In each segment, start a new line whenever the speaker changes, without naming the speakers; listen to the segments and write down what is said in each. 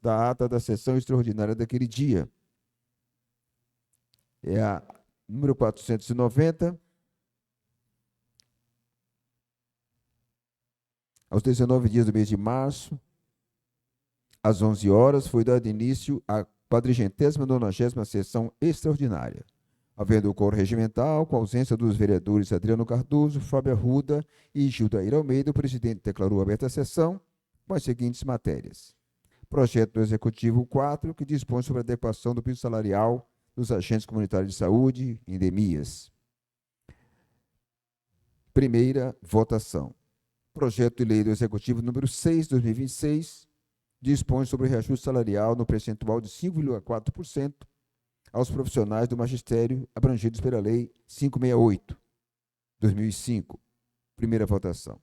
da ata da sessão extraordinária daquele dia. É a número 490. Aos 19 dias do mês de março, às 11 horas, foi dado início à 490ª sessão extraordinária, havendo o coro regimental, com a ausência dos vereadores Adriano Cardoso, Fábio Arruda e Gildair Almeida. O presidente declarou aberta a sessão com as seguintes matérias. Projeto do Executivo 4, que dispõe sobre a adequação do piso salarial dos agentes comunitários de saúde, endemias. Primeira votação. Projeto de lei do Executivo número 6, 2026, dispõe sobre o reajuste salarial no percentual de 5,4% aos profissionais do magistério abrangidos pela Lei 568, 2005. Primeira votação.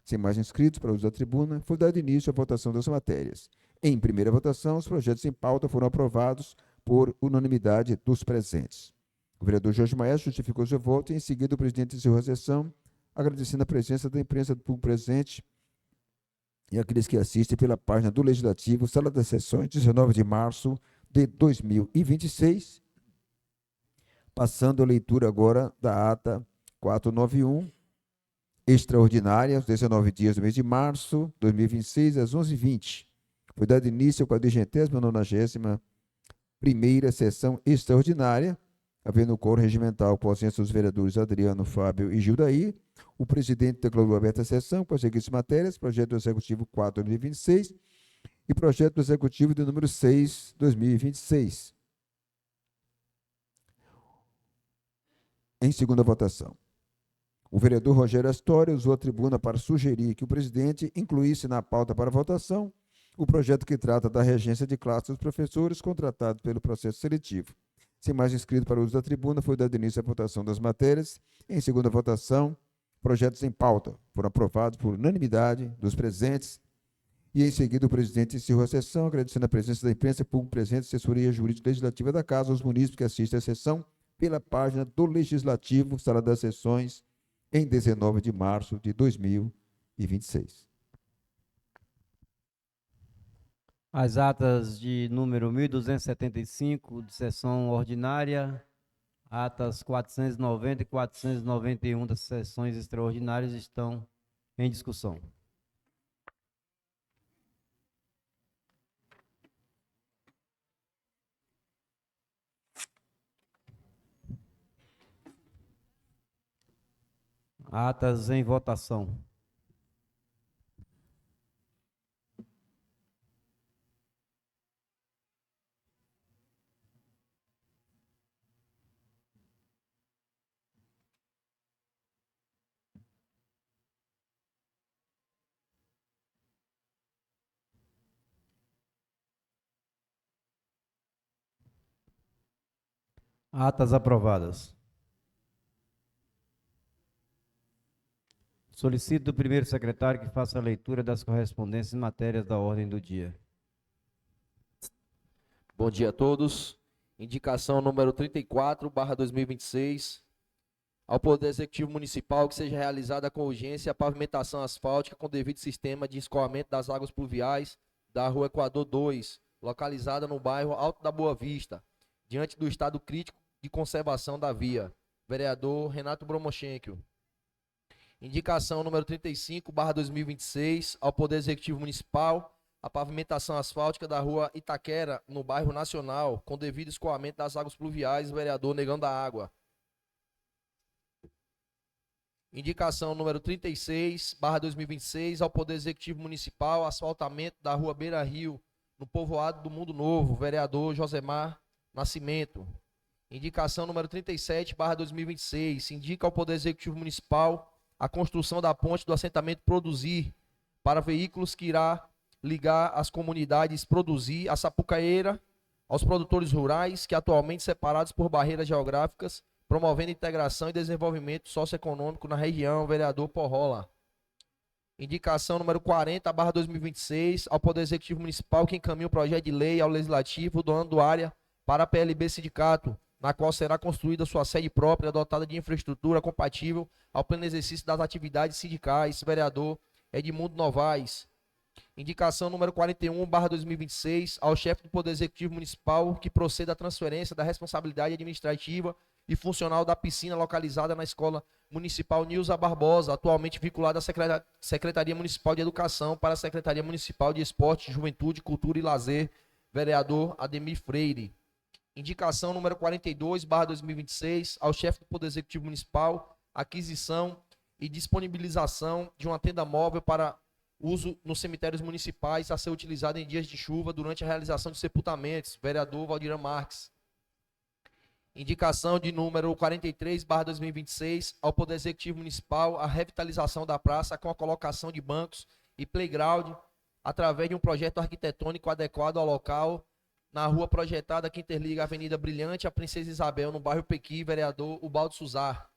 Sem mais inscritos para uso da tribuna, foi dado início à votação das matérias. Em primeira votação, os projetos em pauta foram aprovados por unanimidade dos presentes. O vereador Jorge Maestro justificou seu voto e, em seguida, o presidente encerrou a sessão, agradecendo a presença da imprensa do público presente e aqueles que assistem pela página do Legislativo, Sala das Sessões, 19 de março de 2026. Passando a leitura agora da ata 491, extraordinária, aos 19 dias do mês de março de 2026, às 11h20. Foi dado início à 491ª sessão extraordinária, havendo o coro regimental com a ausência dos vereadores Adriano, Fábio e Gildair. O presidente declarou aberta a sessão com as seguintes matérias: projeto do Executivo 4, 2026 e projeto do Executivo de número 6, 2026. Em segunda votação, o vereador Rogério Astória usou a tribuna para sugerir que o presidente incluísse na pauta para votação o projeto que trata da regência de classe dos professores contratados pelo processo seletivo. Sem mais inscrito para o uso da tribuna, foi dado início à votação das matérias. Em segunda votação, projetos em pauta foram aprovados por unanimidade dos presentes. E, em seguida, o presidente encerrou a sessão, agradecendo a presença da imprensa, público presente, assessoria jurídica legislativa da Casa, aos munícipes que assistem à sessão pela página do Legislativo, Sala das Sessões, em 19 de março de 2026.
As atas de número 1275, de sessão ordinária, atas 490 e 491 das sessões extraordinárias estão em discussão. Atas em votação. Atas aprovadas. Solicito do primeiro secretário que faça a leitura das correspondências e matérias da ordem do dia.
Bom dia a todos. Indicação número 34/2026. Ao Poder Executivo Municipal que seja realizada com urgência a pavimentação asfáltica com devido sistema de escoamento das águas pluviais da Rua Equador 2, localizada no bairro Alto da Boa Vista, diante do estado crítico de conservação da via. Vereador Renato Bromochenko. Indicação número 35/2026, ao Poder Executivo Municipal, a pavimentação asfáltica da Rua Itaquera, no bairro Nacional, com devido escoamento das águas pluviais, vereador Negão da Água. Indicação número 36/2026, ao Poder Executivo Municipal, asfaltamento da Rua Beira Rio, no povoado do Mundo Novo, vereador Josemar Nascimento. Indicação número 37/2026, indica ao Poder Executivo Municipal a construção da ponte do assentamento Produzir para veículos que irá ligar as comunidades Produzir, a Sapucaeira, aos produtores rurais que atualmente separados por barreiras geográficas, promovendo integração e desenvolvimento socioeconômico na região, vereador Porrola. Indicação número 40/2026, ao Poder Executivo Municipal que encaminha o projeto de lei ao Legislativo doando área para a PLB Sindicato, na qual será construída sua sede própria, dotada de infraestrutura compatível ao pleno exercício das atividades sindicais, vereador Edmundo Novaes. Indicação número 41/2026 ao chefe do Poder Executivo Municipal que proceda à transferência da responsabilidade administrativa e funcional da piscina localizada na Escola Municipal Nilza Barbosa, atualmente vinculada à Secretaria Municipal de Educação, para a Secretaria Municipal de Esporte, Juventude, Cultura e Lazer, vereador Ademir Freire. Indicação número 42/2026 ao chefe do Poder Executivo Municipal, aquisição e disponibilização de uma tenda móvel para uso nos cemitérios municipais a ser utilizada em dias de chuva durante a realização de sepultamentos, vereador Valdir Marques. Indicação de número 43/2026 ao Poder Executivo Municipal a revitalização da praça com a colocação de bancos e playground através de um projeto arquitetônico adequado ao local na rua projetada que interliga a Avenida Brilhante à Princesa Isabel, no bairro Pequi, vereador Ubaldo Suzar.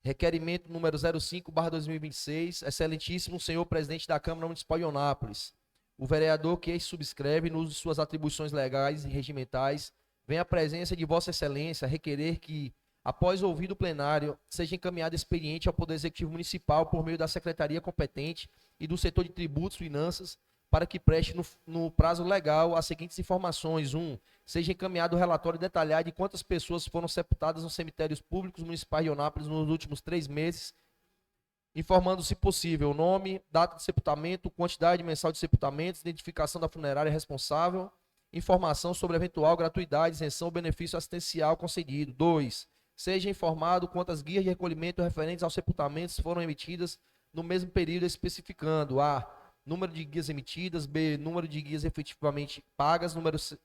Requerimento número 05/2026, excelentíssimo senhor presidente da Câmara Municipal de Onápolis. O vereador que subscreve, no uso de suas atribuições legais e regimentais, vem à presença de Vossa Excelência requerer que, após ouvido o plenário, seja encaminhado expediente ao Poder Executivo Municipal por meio da Secretaria competente e do setor de tributos e finanças, para que preste no prazo legal as seguintes informações. 1. Seja encaminhado o relatório detalhado de quantas pessoas foram sepultadas nos cemitérios públicos municipais de Onápolis nos últimos 3 meses, informando, se possível, o nome, data de sepultamento, quantidade mensal de sepultamentos, identificação da funerária responsável, informação sobre eventual gratuidade, isenção ou benefício assistencial concedido. 2. Seja informado quantas guias de recolhimento referentes aos sepultamentos foram emitidas no mesmo período, especificando: a. Número de guias emitidas. B. Número de guias efetivamente pagas.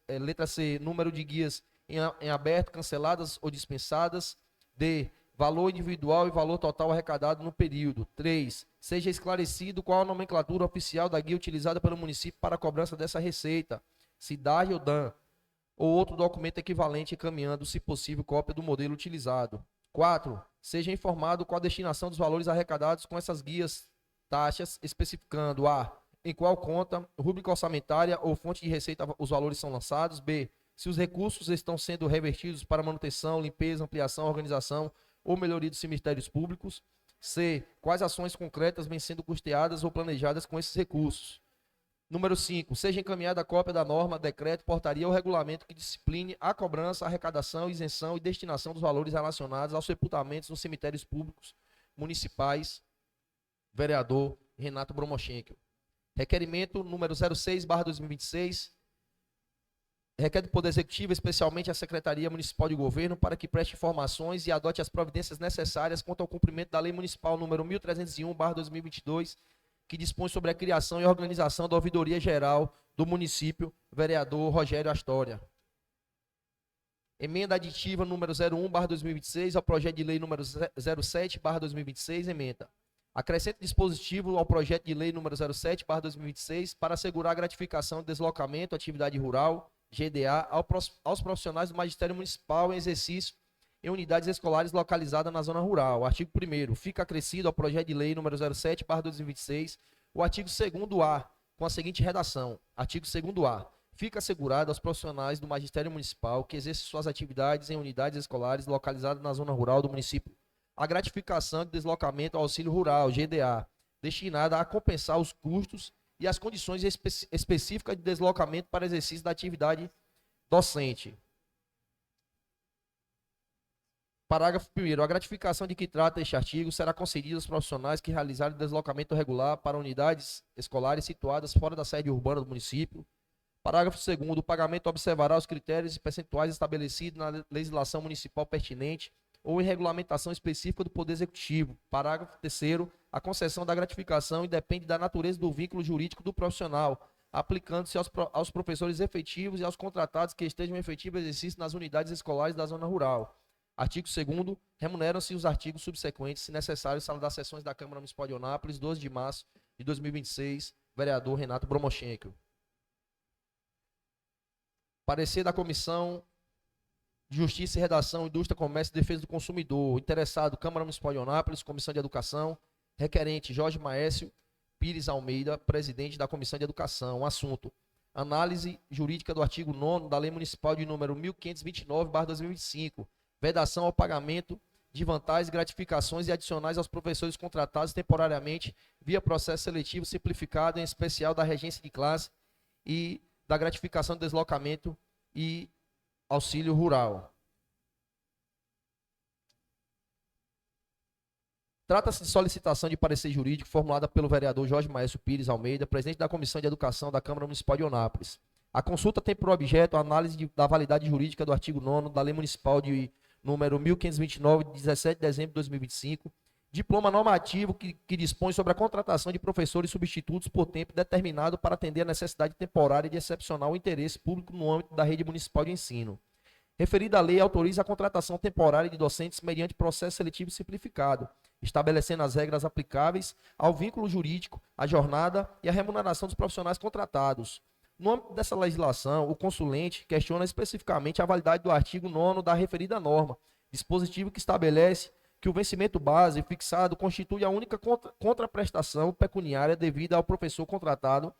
Letra C. Número de guias em aberto, canceladas ou dispensadas. D. Valor individual e valor total arrecadado no período. 3. Seja esclarecido qual a nomenclatura oficial da guia utilizada pelo município para a cobrança dessa receita, se DARE ou DAN, ou outro documento equivalente, encaminhando, se possível, cópia do modelo utilizado. 4. Seja informado qual a destinação dos valores arrecadados com essas guias taxas, especificando: a. Em qual conta, rúbrica orçamentária ou fonte de receita os valores são lançados. B. Se os recursos estão sendo revertidos para manutenção, limpeza, ampliação, organização ou melhoria dos cemitérios públicos. C. Quais ações concretas vêm sendo custeadas ou planejadas com esses recursos. Número 5. Seja encaminhada a cópia da norma, decreto, portaria ou regulamento que discipline a cobrança, arrecadação, isenção e destinação dos valores relacionados aos sepultamentos nos cemitérios públicos municipais, vereador Renato Bromochenko. Requerimento número 06/2026. Requer do Poder Executivo, especialmente a Secretaria Municipal de Governo, para que preste informações e adote as providências necessárias quanto ao cumprimento da Lei Municipal número 1301/2022, que dispõe sobre a criação e organização da Ouvidoria Geral do município, vereador Rogério Astória. Emenda aditiva número 01/2026 ao projeto de lei número 07/2026, emenda. Acrescenta dispositivo ao projeto de lei número 07/2026 para assegurar a gratificação de deslocamento, atividade rural, GDA, aos profissionais do Magistério Municipal em exercício em unidades escolares localizadas na zona rural. Artigo 1º. Fica acrescido ao projeto de lei número 07/2026 o artigo 2º-A, com a seguinte redação. Artigo 2º-A. Fica assegurado aos profissionais do Magistério Municipal que exercem suas atividades em unidades escolares localizadas na zona rural do município a gratificação de deslocamento ao auxílio rural, GDA, destinada a compensar os custos e as condições específicas de deslocamento para exercício da atividade docente. Parágrafo 1º. A gratificação de que trata este artigo será concedida aos profissionais que realizarem deslocamento regular para unidades escolares situadas fora da sede urbana do município. Parágrafo 2º. O pagamento observará os critérios e percentuais estabelecidos na legislação municipal pertinente ou em regulamentação específica do Poder Executivo. Parágrafo 3º. A concessão da gratificação independe da natureza do vínculo jurídico do profissional, aplicando-se aos professores efetivos e aos contratados que estejam em efetivo exercício nas unidades escolares da zona rural. Artigo 2º. Remuneram-se os artigos subsequentes, se necessário, sala das sessões da Câmara Municipal de Onápolis, 12 de março de 2026, vereador Renato Bromochenko. Parecer da Comissão de Justiça e Redação, Indústria, Comércio e Defesa do Consumidor. Interessado, Câmara Municipal de Onápolis, Comissão de Educação. Requerente, Jorge Maécio Pires Almeida, presidente da Comissão de Educação. Assunto: análise jurídica do artigo 9º da Lei Municipal de número 1529/2025. Vedação ao pagamento de vantagens, gratificações e adicionais aos professores contratados temporariamente via processo seletivo simplificado, em especial da regência de classe e da gratificação de deslocamento e auxílio rural. Trata-se de solicitação de parecer jurídico formulada pelo vereador Jorge Maestro Pires Almeida, presidente da Comissão de Educação da Câmara Municipal de Eunápolis. A consulta tem por objeto a análise da validade jurídica do artigo 9º da Lei Municipal de número 1529, de 17 de dezembro de 2025, diploma normativo que dispõe sobre a contratação de professores substitutos por tempo determinado para atender a necessidade temporária de excepcional interesse público no âmbito da rede municipal de ensino. Referida lei autoriza a contratação temporária de docentes mediante processo seletivo simplificado, estabelecendo as regras aplicáveis ao vínculo jurídico, à jornada e à remuneração dos profissionais contratados. No âmbito dessa legislação, o consulente questiona especificamente a validade do artigo 9º da referida norma, dispositivo que estabelece que o vencimento base fixado constitui a única contraprestação pecuniária devida ao professor contratado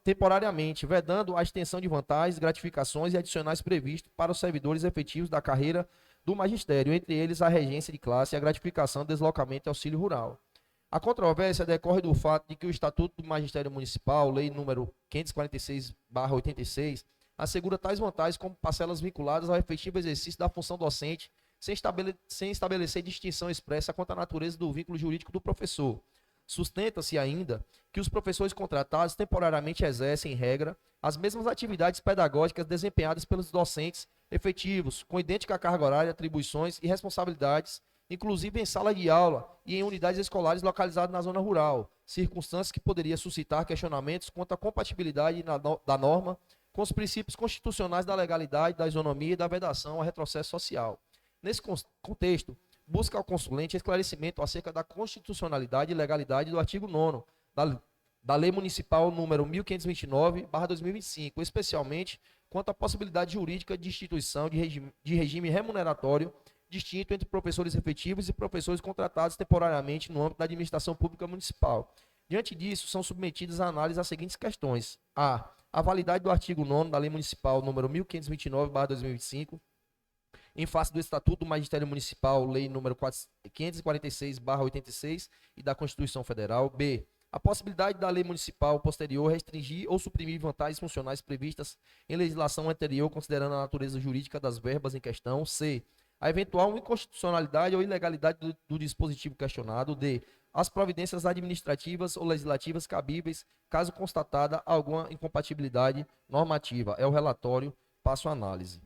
temporariamente, vedando a extensão de vantagens, gratificações e adicionais previstos para os servidores efetivos da carreira do magistério, entre eles a regência de classe e a gratificação, deslocamento e auxílio rural. A controvérsia decorre do fato de que o Estatuto do Magistério Municipal, Lei nº 546/86, assegura tais vantagens como parcelas vinculadas ao efetivo exercício da função docente, sem estabelecer distinção expressa quanto à natureza do vínculo jurídico do professor. Sustenta-se ainda que os professores contratados temporariamente exercem, em regra, as mesmas atividades pedagógicas desempenhadas pelos docentes efetivos, com idêntica carga horária, atribuições e responsabilidades, inclusive em sala de aula e em unidades escolares localizadas na zona rural, circunstâncias que poderia suscitar questionamentos quanto à compatibilidade da norma com os princípios constitucionais da legalidade, da isonomia e da vedação ao retrocesso social. Nesse contexto, busca ao consulente esclarecimento acerca da constitucionalidade e legalidade do artigo 9º da Lei Municipal número 1529/2025, especialmente quanto à possibilidade jurídica de instituição de regime remuneratório distinto entre professores efetivos e professores contratados temporariamente no âmbito da administração pública municipal. Diante disso, são submetidas à análise as seguintes questões: a validade do artigo 9º da Lei Municipal número 1529/2025, em face do Estatuto do Magistério Municipal, Lei nº 546/86 e da Constituição Federal. B, a possibilidade da lei municipal posterior restringir ou suprimir vantagens funcionais previstas em legislação anterior, considerando a natureza jurídica das verbas em questão. C, a eventual inconstitucionalidade ou ilegalidade do dispositivo questionado. D, as providências administrativas ou legislativas cabíveis, caso constatada alguma incompatibilidade normativa. É o relatório, passo a análise.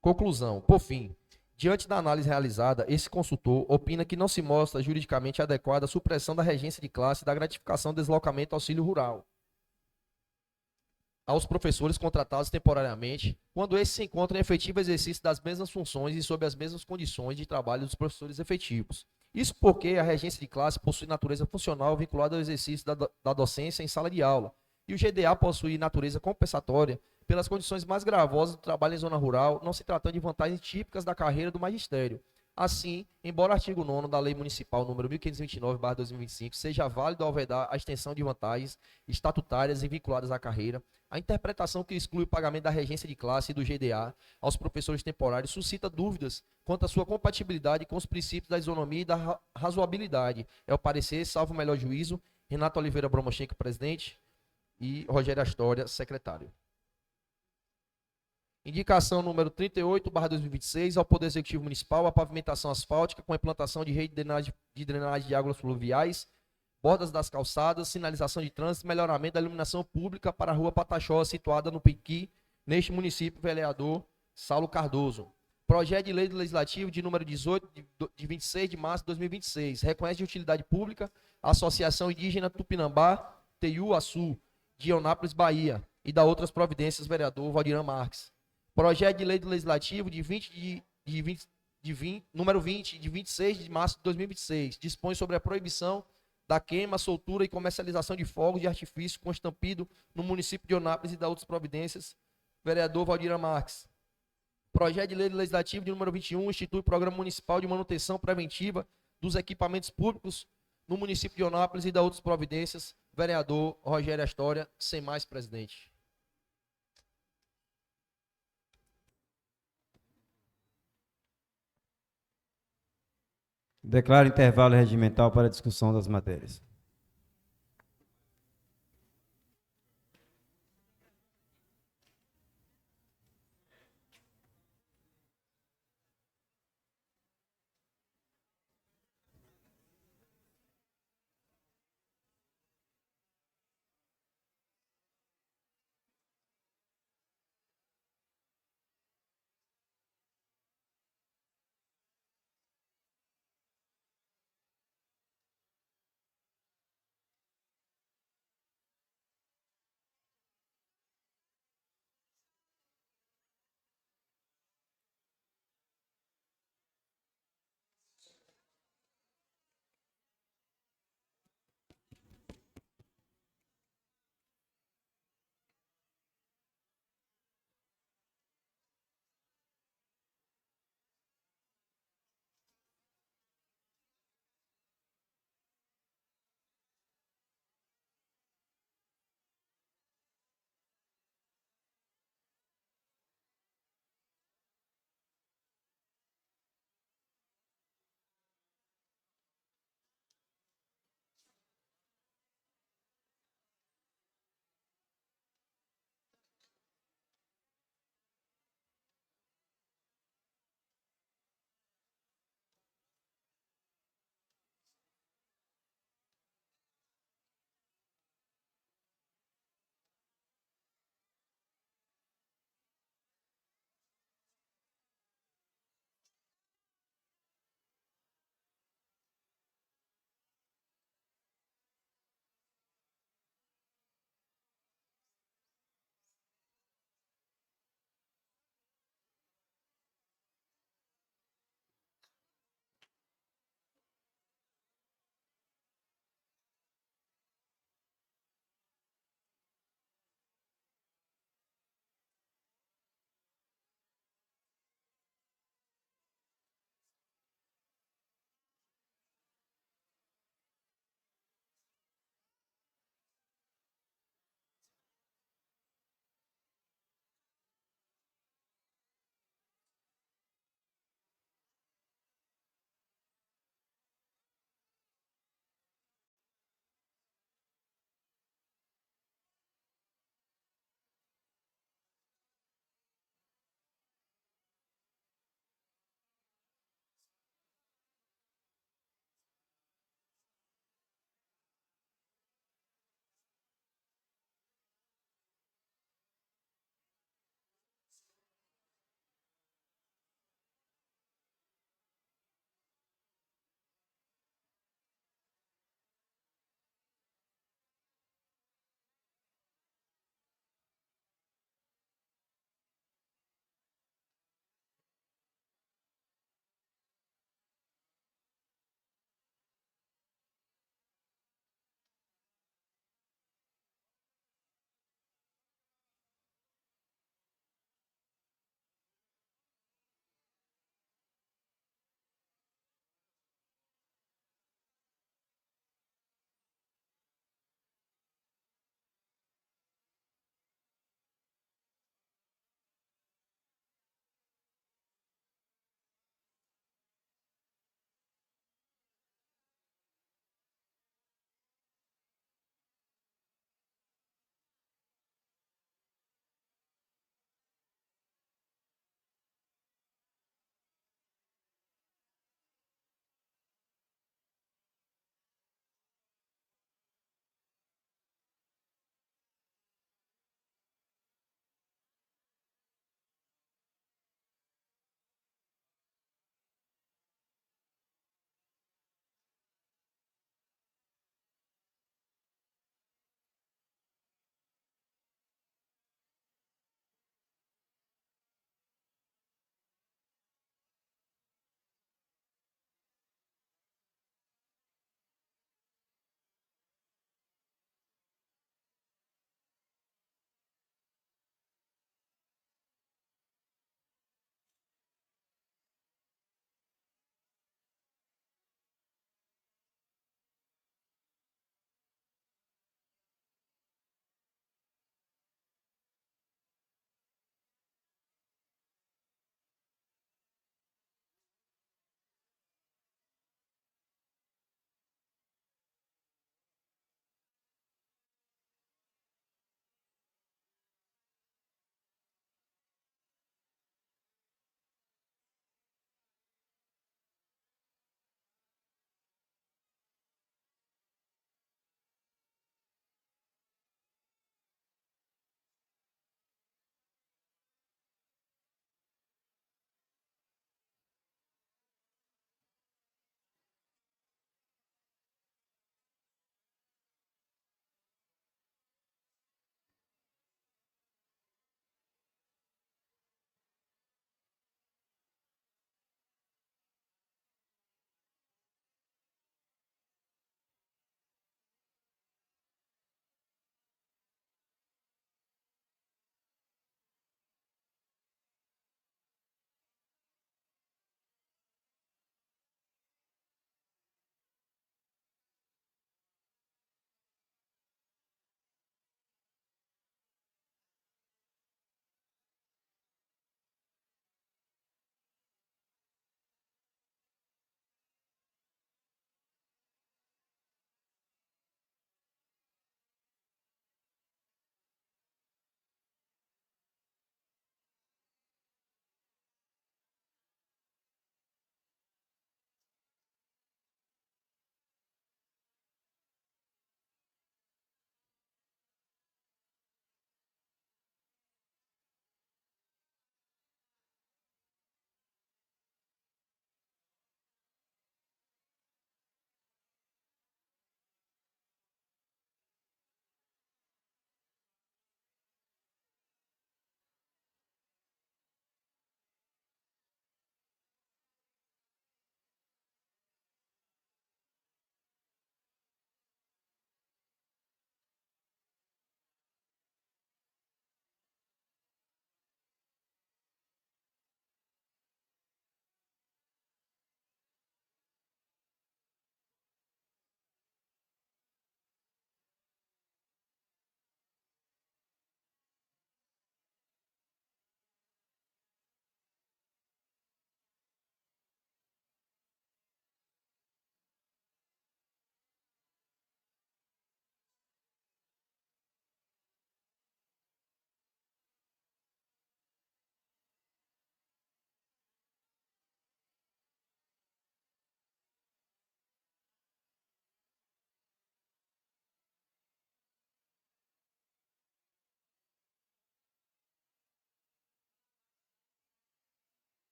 Conclusão. Por fim, diante da análise realizada, esse consultor opina que não se mostra juridicamente adequada a supressão da regência de classe e da gratificação de deslocamento auxílio rural aos professores contratados temporariamente, quando esses se encontram em efetivo exercício das mesmas funções e sob as mesmas condições de trabalho dos professores efetivos. Isso porque a regência de classe possui natureza funcional vinculada ao exercício da docência em sala de aula, e o GDA possui natureza compensatória pelas condições mais gravosas do trabalho em zona rural, não se tratando de vantagens típicas da carreira do magistério. Assim, embora o artigo 9º da Lei Municipal número 1529/2025 seja válido ao vedar a extensão de vantagens estatutárias e vinculadas à carreira, a interpretação que exclui o pagamento da regência de classe e do GDA aos professores temporários suscita dúvidas quanto à sua compatibilidade com os princípios da isonomia e da razoabilidade. É o parecer, salvo o melhor juízo, Renato Oliveira Bromochenko, presidente, e Rogério Astória, secretário. Indicação número 38/2026 ao Poder Executivo Municipal, a pavimentação asfáltica com implantação de rede de drenagem de águas fluviais, bordas das calçadas, sinalização de trânsito e melhoramento da iluminação pública para a Rua Pataxó, situada no Piqui, neste município, vereador Saulo Cardoso. Projeto de Lei do Legislativo de número 18, de 26 de março de 2026, reconhece de utilidade pública a Associação Indígena Tupinambá, Teiuaçu, de Eunápolis, Bahia, e da outras providências, vereador Valdiran Marques. Projeto de Lei do Legislativo número 20, de 26 de março de 2026, dispõe sobre a proibição da queima, soltura e comercialização de fogos de artifício com estampido no município de Eunápolis e da outras providências, vereador Valdiran Marques. Projeto de Lei do Legislativo de número 21, institui o Programa Municipal de Manutenção Preventiva dos Equipamentos Públicos no município de Eunápolis e da outras providências, vereador Rogério Astória, sem mais, presidente.
Declaro intervalo regimental para a discussão das matérias.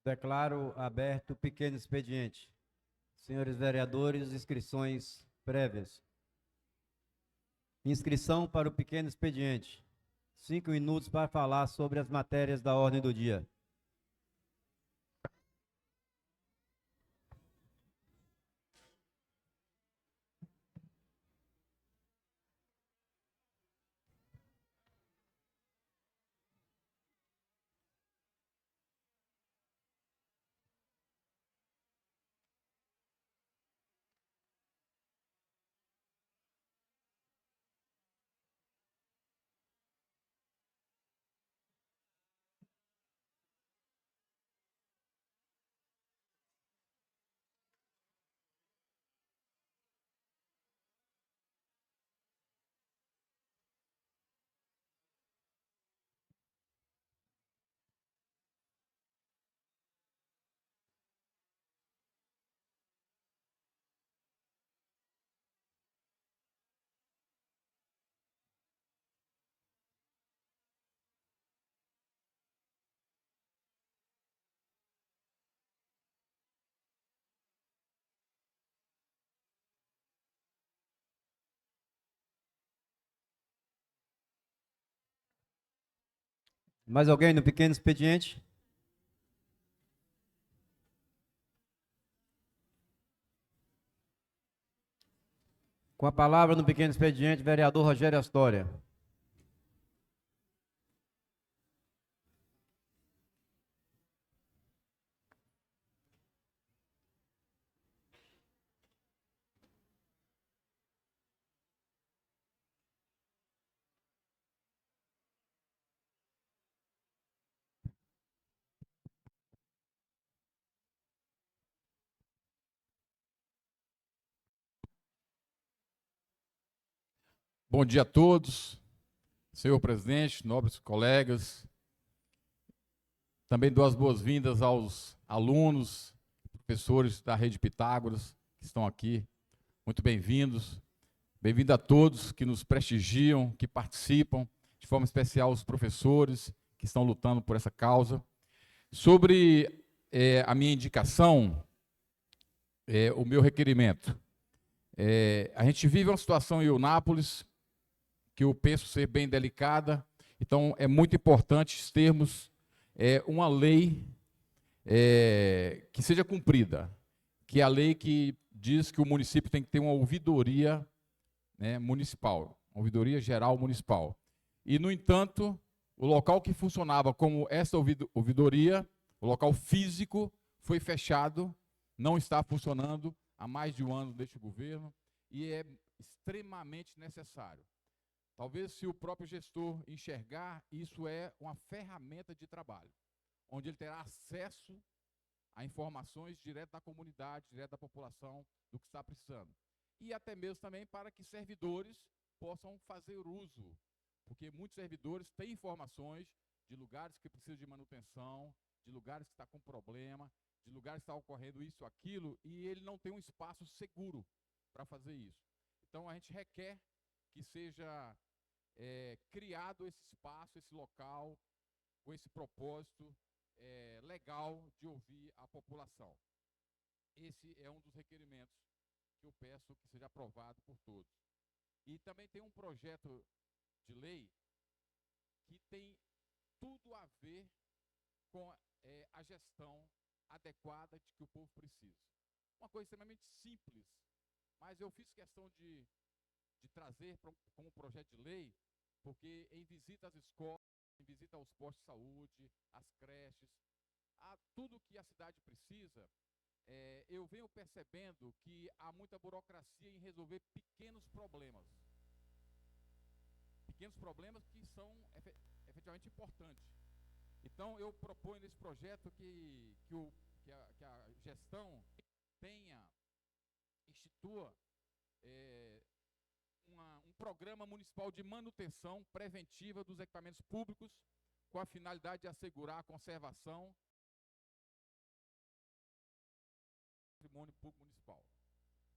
Declaro aberto o pequeno expediente. Senhores vereadores, inscrições prévias. Inscrição para o pequeno expediente. 5 minutos para falar sobre as matérias da ordem do dia. Mais alguém no pequeno expediente? Com a palavra no pequeno expediente, vereador Rogério Astória.
Bom dia a todos, senhor presidente, nobres colegas. Também dou as boas-vindas aos alunos, professores da Rede Pitágoras que estão aqui. Muito bem-vindos. Bem-vindo a todos que nos prestigiam, que participam, de forma especial os professores que estão lutando por essa causa. Sobre a minha indicação, o meu requerimento. A gente vive uma situação em Eunápolis que eu penso ser bem delicada, então é muito importante termos uma lei que seja cumprida, que é a lei que diz que o município tem que ter uma ouvidoria, né, municipal, uma ouvidoria geral municipal. E, no entanto, o local que funcionava como essa ouvidoria, o local físico, foi fechado, não está funcionando há mais de um ano deste governo, e é extremamente necessário. Talvez, se o próprio gestor enxergar, isso é uma ferramenta de trabalho, onde ele terá acesso a informações direto da comunidade, direto da população, do que está precisando. E até mesmo também para que servidores possam fazer uso, porque muitos servidores têm informações de lugares que precisam de manutenção, de lugares que estão com problema, de lugares que está ocorrendo isso, aquilo, e ele não tem um espaço seguro para fazer isso. Então, a gente requer que seja criado esse espaço, esse local, com esse propósito legal de ouvir a população. Esse é um dos requerimentos que eu peço que seja aprovado por todos. E também tem um projeto de lei que tem tudo a ver com a gestão adequada de que o povo precisa. Uma coisa extremamente simples, mas eu fiz questão de trazer como projeto de lei, porque em visita às escolas, em visita aos postos de saúde, às creches, a tudo que a cidade precisa, eu venho percebendo que há muita burocracia em resolver pequenos problemas que são efetivamente importantes. Então, eu proponho nesse projeto que a gestão institua um programa municipal de manutenção preventiva dos equipamentos públicos, com a finalidade de assegurar a conservação do patrimônio público municipal.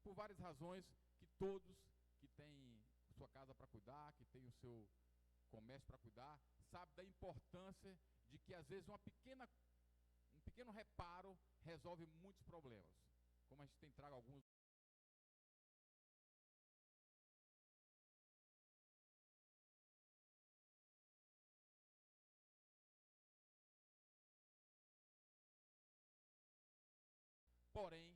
Por várias razões que todos que têm sua casa para cuidar, que têm o seu comércio para cuidar, sabem da importância de que, às vezes, um pequeno pequeno reparo resolve muitos problemas. Como a gente tem trago alguns. Porém,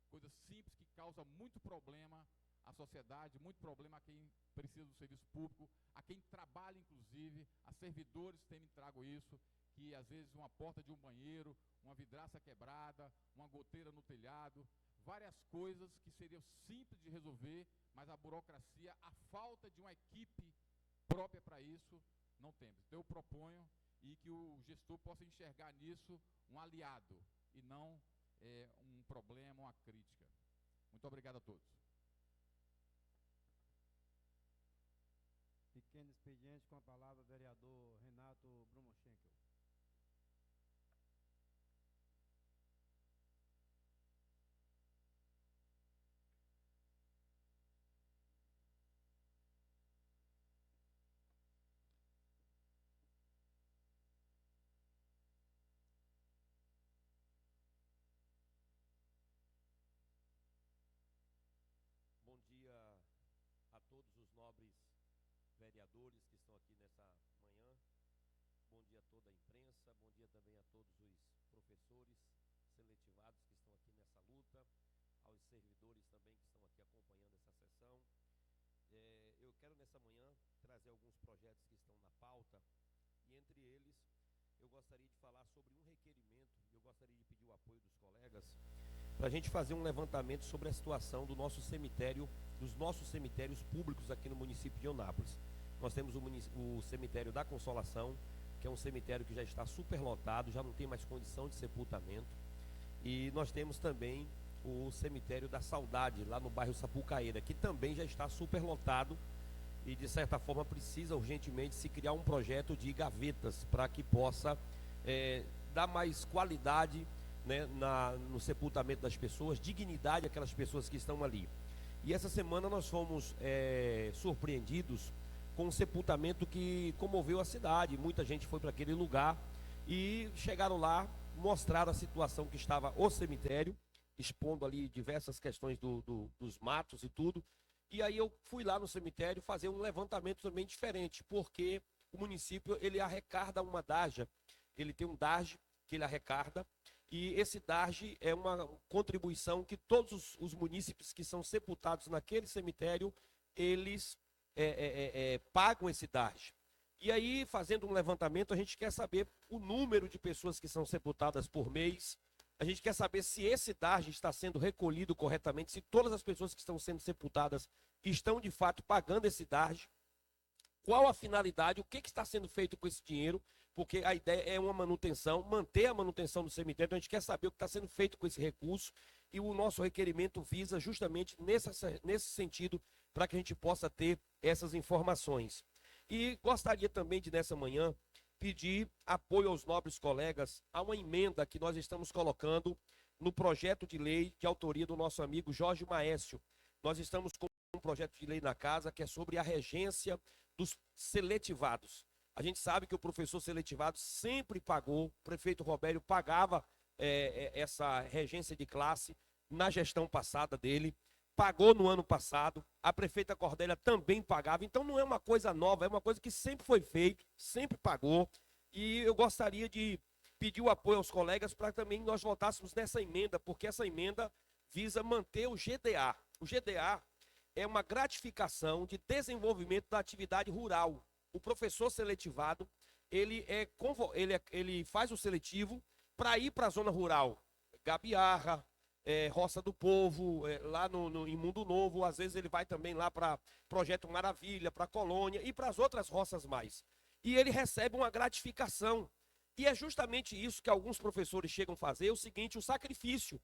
coisas simples que causam muito problema à sociedade, muito problema a quem precisa do serviço público, a quem trabalha, inclusive, a servidores têm me trago isso, que às vezes uma porta de um banheiro, uma vidraça quebrada, uma goteira no telhado, várias coisas que seriam simples de resolver, mas a burocracia, a falta de uma equipe própria para isso, não temos. Então eu proponho e que o gestor possa enxergar nisso um aliado e não um problema, uma crítica. Muito obrigado a todos.
Pequeno expediente, com a palavra, vereador Renato Brumochenkel.
Bom dia a todos os nobres vereadores que estão aqui nessa manhã. Bom dia a toda a imprensa, bom dia também a todos os professores seletivados que estão aqui nessa luta, aos servidores também que estão aqui acompanhando essa sessão. Eu quero nessa manhã trazer alguns projetos que estão na pauta e entre eles eu gostaria de falar sobre um requerimento e eu gostaria de pedir o apoio dos colegas para a gente fazer um levantamento sobre a situação do nosso cemitério, dos nossos cemitérios públicos aqui no município de Eunápolis. Nós temos o cemitério da Consolação, que é um cemitério que já está superlotado, já não tem mais condição de sepultamento. E nós temos também o cemitério da Saudade, lá no bairro Sapucaíra, que também já está superlotado e de certa forma precisa urgentemente se criar um projeto de gavetas para que possa dar mais qualidade, né, no sepultamento das pessoas, dignidade àquelas pessoas que estão ali. E essa semana nós fomos surpreendidos com um sepultamento que comoveu a cidade. Muita gente foi para aquele lugar e chegaram lá, mostraram a situação que estava o cemitério, expondo ali diversas questões dos matos e tudo. E aí eu fui lá no cemitério fazer um levantamento também diferente, porque o município ele arrecada uma DARJ, ele tem um DARJ que ele arrecada, e esse DARJ é uma contribuição que todos os munícipes que são sepultados naquele cemitério, eles pagam esse DARJ. E aí, fazendo um levantamento, a gente quer saber o número de pessoas que são sepultadas por mês, a gente quer saber se esse DARJ está sendo recolhido corretamente, se todas as pessoas que estão sendo sepultadas estão de fato pagando esse DARJ, qual a finalidade, o que está sendo feito com esse dinheiro, porque a ideia é uma manutenção, manter a manutenção do cemitério. Então a gente quer saber o que está sendo feito com esse recurso e o nosso requerimento visa justamente nesse sentido, para que a gente possa ter essas informações. E gostaria também de, nessa manhã, pedir apoio aos nobres colegas a uma emenda que nós estamos colocando no projeto de lei de autoria do nosso amigo Jorge Maécio. Nós estamos com um projeto de lei na casa que é sobre a regência dos seletivados. A gente sabe que o professor seletivado sempre pagou, o prefeito Robério pagava essa regência de classe na gestão passada dele, pagou no ano passado, a prefeita Cordélia também pagava, então não é uma coisa nova, é uma coisa que sempre foi feito, sempre pagou, e eu gostaria de pedir o apoio aos colegas para também nós votássemos nessa emenda, porque essa emenda visa manter o GDA. O GDA é uma gratificação de desenvolvimento da atividade rural. O professor seletivado, ele faz o seletivo para ir para a zona rural, Gabiarra, Roça do Povo, lá em Mundo Novo, às vezes ele vai também lá para Projeto Maravilha, para Colônia e para as outras roças mais. E ele recebe uma gratificação. E é justamente isso que alguns professores chegam a fazer, o seguinte, o sacrifício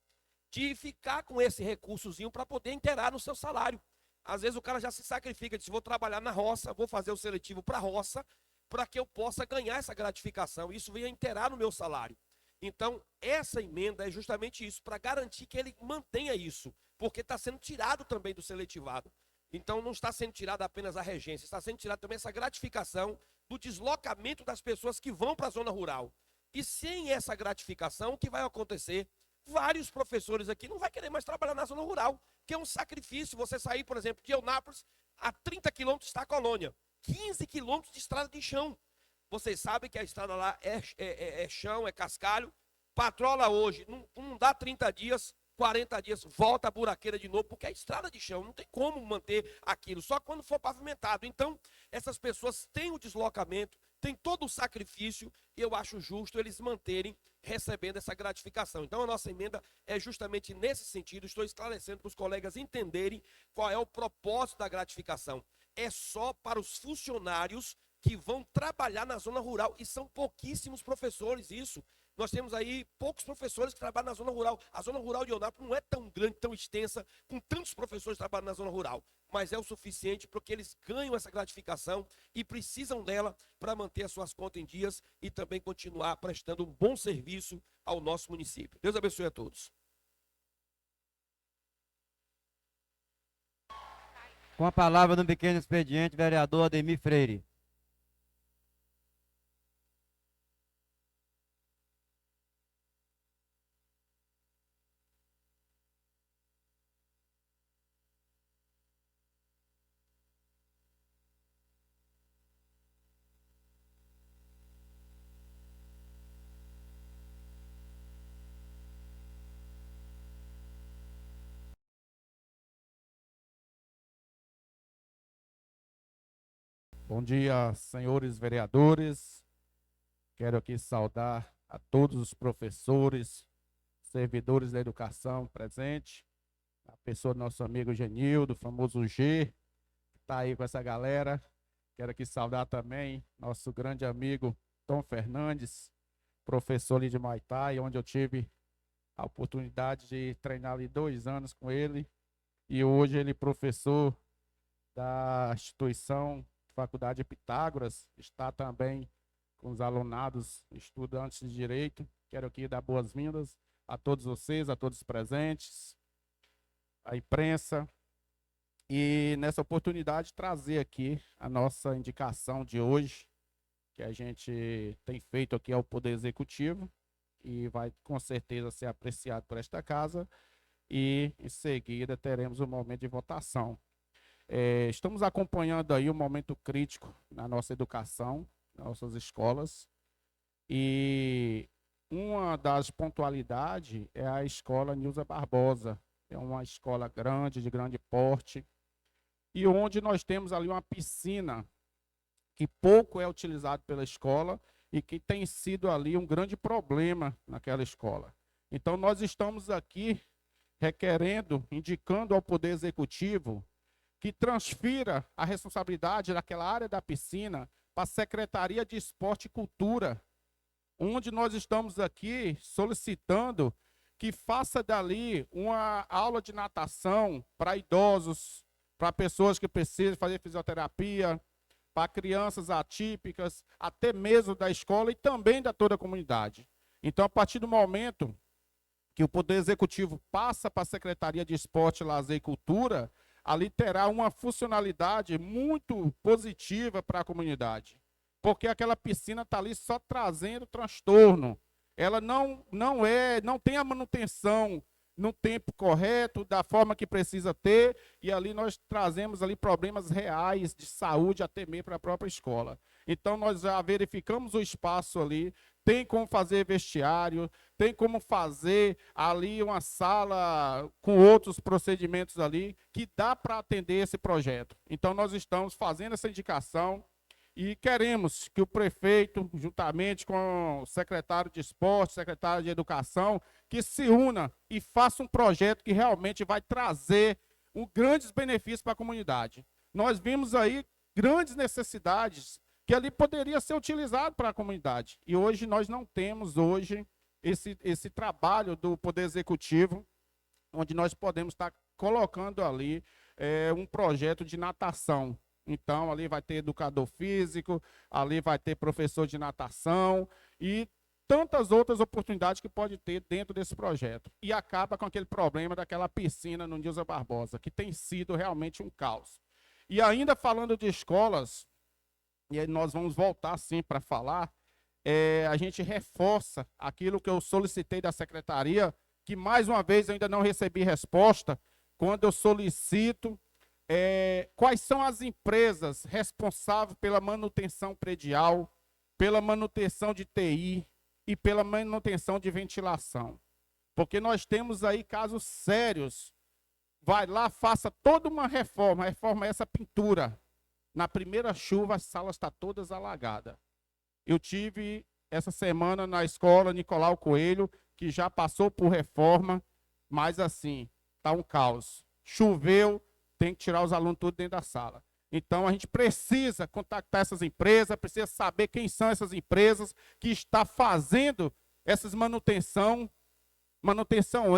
de ficar com esse recursozinho para poder inteirar no seu salário. Às vezes o cara já se sacrifica, diz, vou trabalhar na roça, vou fazer o seletivo para a roça, para que eu possa ganhar essa gratificação. Isso venha inteirar no meu salário. Então, essa emenda é justamente isso, para garantir que ele mantenha isso, porque está sendo tirado também do seletivado. Então, não está sendo tirada apenas a regência, está sendo tirada também essa gratificação do deslocamento das pessoas que vão para a zona rural. E sem essa gratificação, o que vai acontecer? Vários professores aqui não vão querer mais trabalhar na zona rural, que é um sacrifício. Você sair, por exemplo, de Eunápolis, a 30 quilômetros está a Colônia, 15 quilômetros de estrada de chão. Vocês sabem que a estrada lá é chão, é cascalho. Patrola hoje, não dá 30 dias, 40 dias, volta a buraqueira de novo, porque é estrada de chão, não tem como manter aquilo, só quando for pavimentado. Então, essas pessoas têm o deslocamento, têm todo o sacrifício, e eu acho justo eles manterem recebendo essa gratificação. Então, a nossa emenda é justamente nesse sentido. Estou esclarecendo para os colegas entenderem qual é o propósito da gratificação. É só para os funcionários que vão trabalhar na zona rural, e são pouquíssimos professores isso. Nós temos aí poucos professores que trabalham na zona rural. A zona rural de Eunápolis não é tão grande, tão extensa, com tantos professores trabalhando na zona rural, mas é o suficiente porque eles ganham essa gratificação e precisam dela para manter as suas contas em dias e também continuar prestando um bom serviço ao nosso município. Deus abençoe a todos.
Com a palavra no pequeno expediente, vereador Ademir Freire.
Bom dia, senhores vereadores. Quero aqui saudar a todos os professores, servidores da educação presentes, a pessoa do nosso amigo Genildo, famoso G, que está aí com essa galera. Quero aqui saudar também nosso grande amigo Tom Fernandes, professor ali de Muay Thai, onde eu tive a oportunidade de treinar ali 2 anos com ele. E hoje ele é professor da instituição Faculdade Pitágoras, está também com os alunados, estudantes de Direito. Quero aqui dar boas-vindas a todos vocês, a todos os presentes, a imprensa. E nessa oportunidade trazer aqui a nossa indicação de hoje, que a gente tem feito aqui ao Poder Executivo e vai com certeza ser apreciado por esta casa. E em seguida teremos um momento de votação. Estamos acompanhando aí um momento crítico na nossa educação, nas nossas escolas, e uma das pontualidades é a escola Nilza Barbosa. É uma escola grande, de grande porte, e onde nós temos ali uma piscina que pouco é utilizado pela escola e que tem sido ali um grande problema naquela escola. Então nós estamos aqui requerendo, indicando ao Poder Executivo que transfira a responsabilidade daquela área da piscina para a Secretaria de Esporte e Cultura, onde nós estamos aqui solicitando que faça dali uma aula de natação para idosos, para pessoas que precisam fazer fisioterapia, para crianças atípicas, até mesmo da escola e também da toda a comunidade. Então, a partir do momento que o Poder Executivo passa para a Secretaria de Esporte, Lazer e Cultura, ali terá uma funcionalidade muito positiva para a comunidade, porque aquela piscina está ali só trazendo transtorno. Ela não tem a manutenção no tempo correto, da forma que precisa ter, e ali nós trazemos ali problemas reais de saúde até mesmo para a própria escola. Então nós já verificamos o espaço ali, tem como fazer vestiário, tem como fazer ali uma sala com outros procedimentos ali, que dá para atender esse projeto. Então nós estamos fazendo essa indicação e queremos que o prefeito, juntamente com o secretário de Esporte, secretário de Educação, que se una e faça um projeto que realmente vai trazer grandes benefícios para a comunidade. Nós vimos aí grandes necessidades que ali poderia ser utilizado para a comunidade. E hoje nós não temos esse trabalho do Poder Executivo, onde nós podemos estar colocando ali um projeto de natação. Então, ali vai ter educador físico, ali vai ter professor de natação e tantas outras oportunidades que pode ter dentro desse projeto. E acaba com aquele problema daquela piscina no Nilza Barbosa, que tem sido realmente um caos. E ainda falando de escolas, e aí nós vamos voltar sim para falar, a gente reforça aquilo que eu solicitei da secretaria, que mais uma vez eu ainda não recebi resposta, quando eu solicito quais são as empresas responsáveis pela manutenção predial, pela manutenção de TI e pela manutenção de ventilação. Porque nós temos aí casos sérios. Vai lá, faça toda uma reforma, essa pintura. Na primeira chuva, as salas estão todas alagadas. Eu tive essa semana na escola Nicolau Coelho, que já passou por reforma, mas assim, está um caos. Choveu, tem que tirar os alunos tudo dentro da sala. Então, a gente precisa contactar essas empresas, precisa saber quem são essas empresas que estão fazendo essas manutenção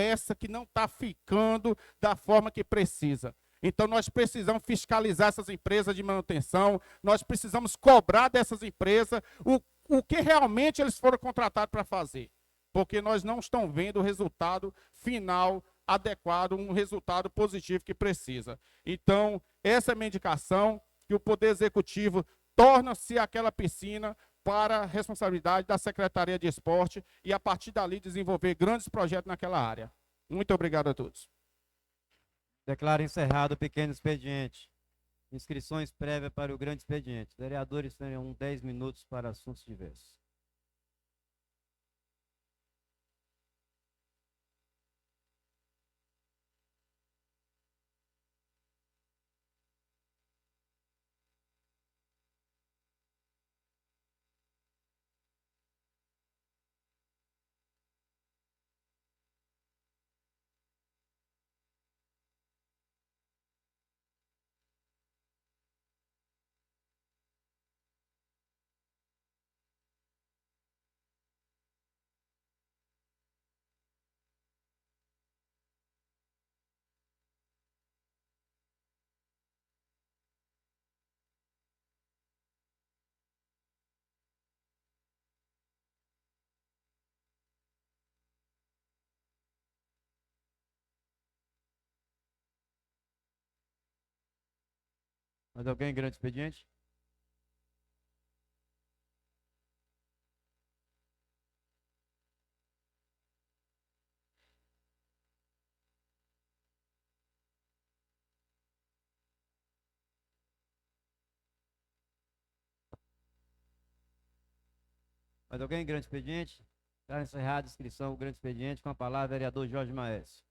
essa que não está ficando da forma que precisa. Então, nós precisamos fiscalizar essas empresas de manutenção, nós precisamos cobrar dessas empresas o que realmente eles foram contratados para fazer. Porque nós não estamos vendo o resultado final adequado, um resultado positivo que precisa. Então, essa é a minha indicação, que o Poder Executivo torna-se aquela piscina para a responsabilidade da Secretaria de Esporte e, a partir dali, desenvolver grandes projetos naquela área. Muito obrigado a todos.
Declaro encerrado o pequeno expediente. Inscrições prévias para o grande expediente. Vereadores terão 10 minutos para assuntos diversos. Mais alguém em grande expediente? Mais alguém em grande expediente? Está encerrada a inscrição, o grande expediente. Com a palavra, vereador Jorge Maes.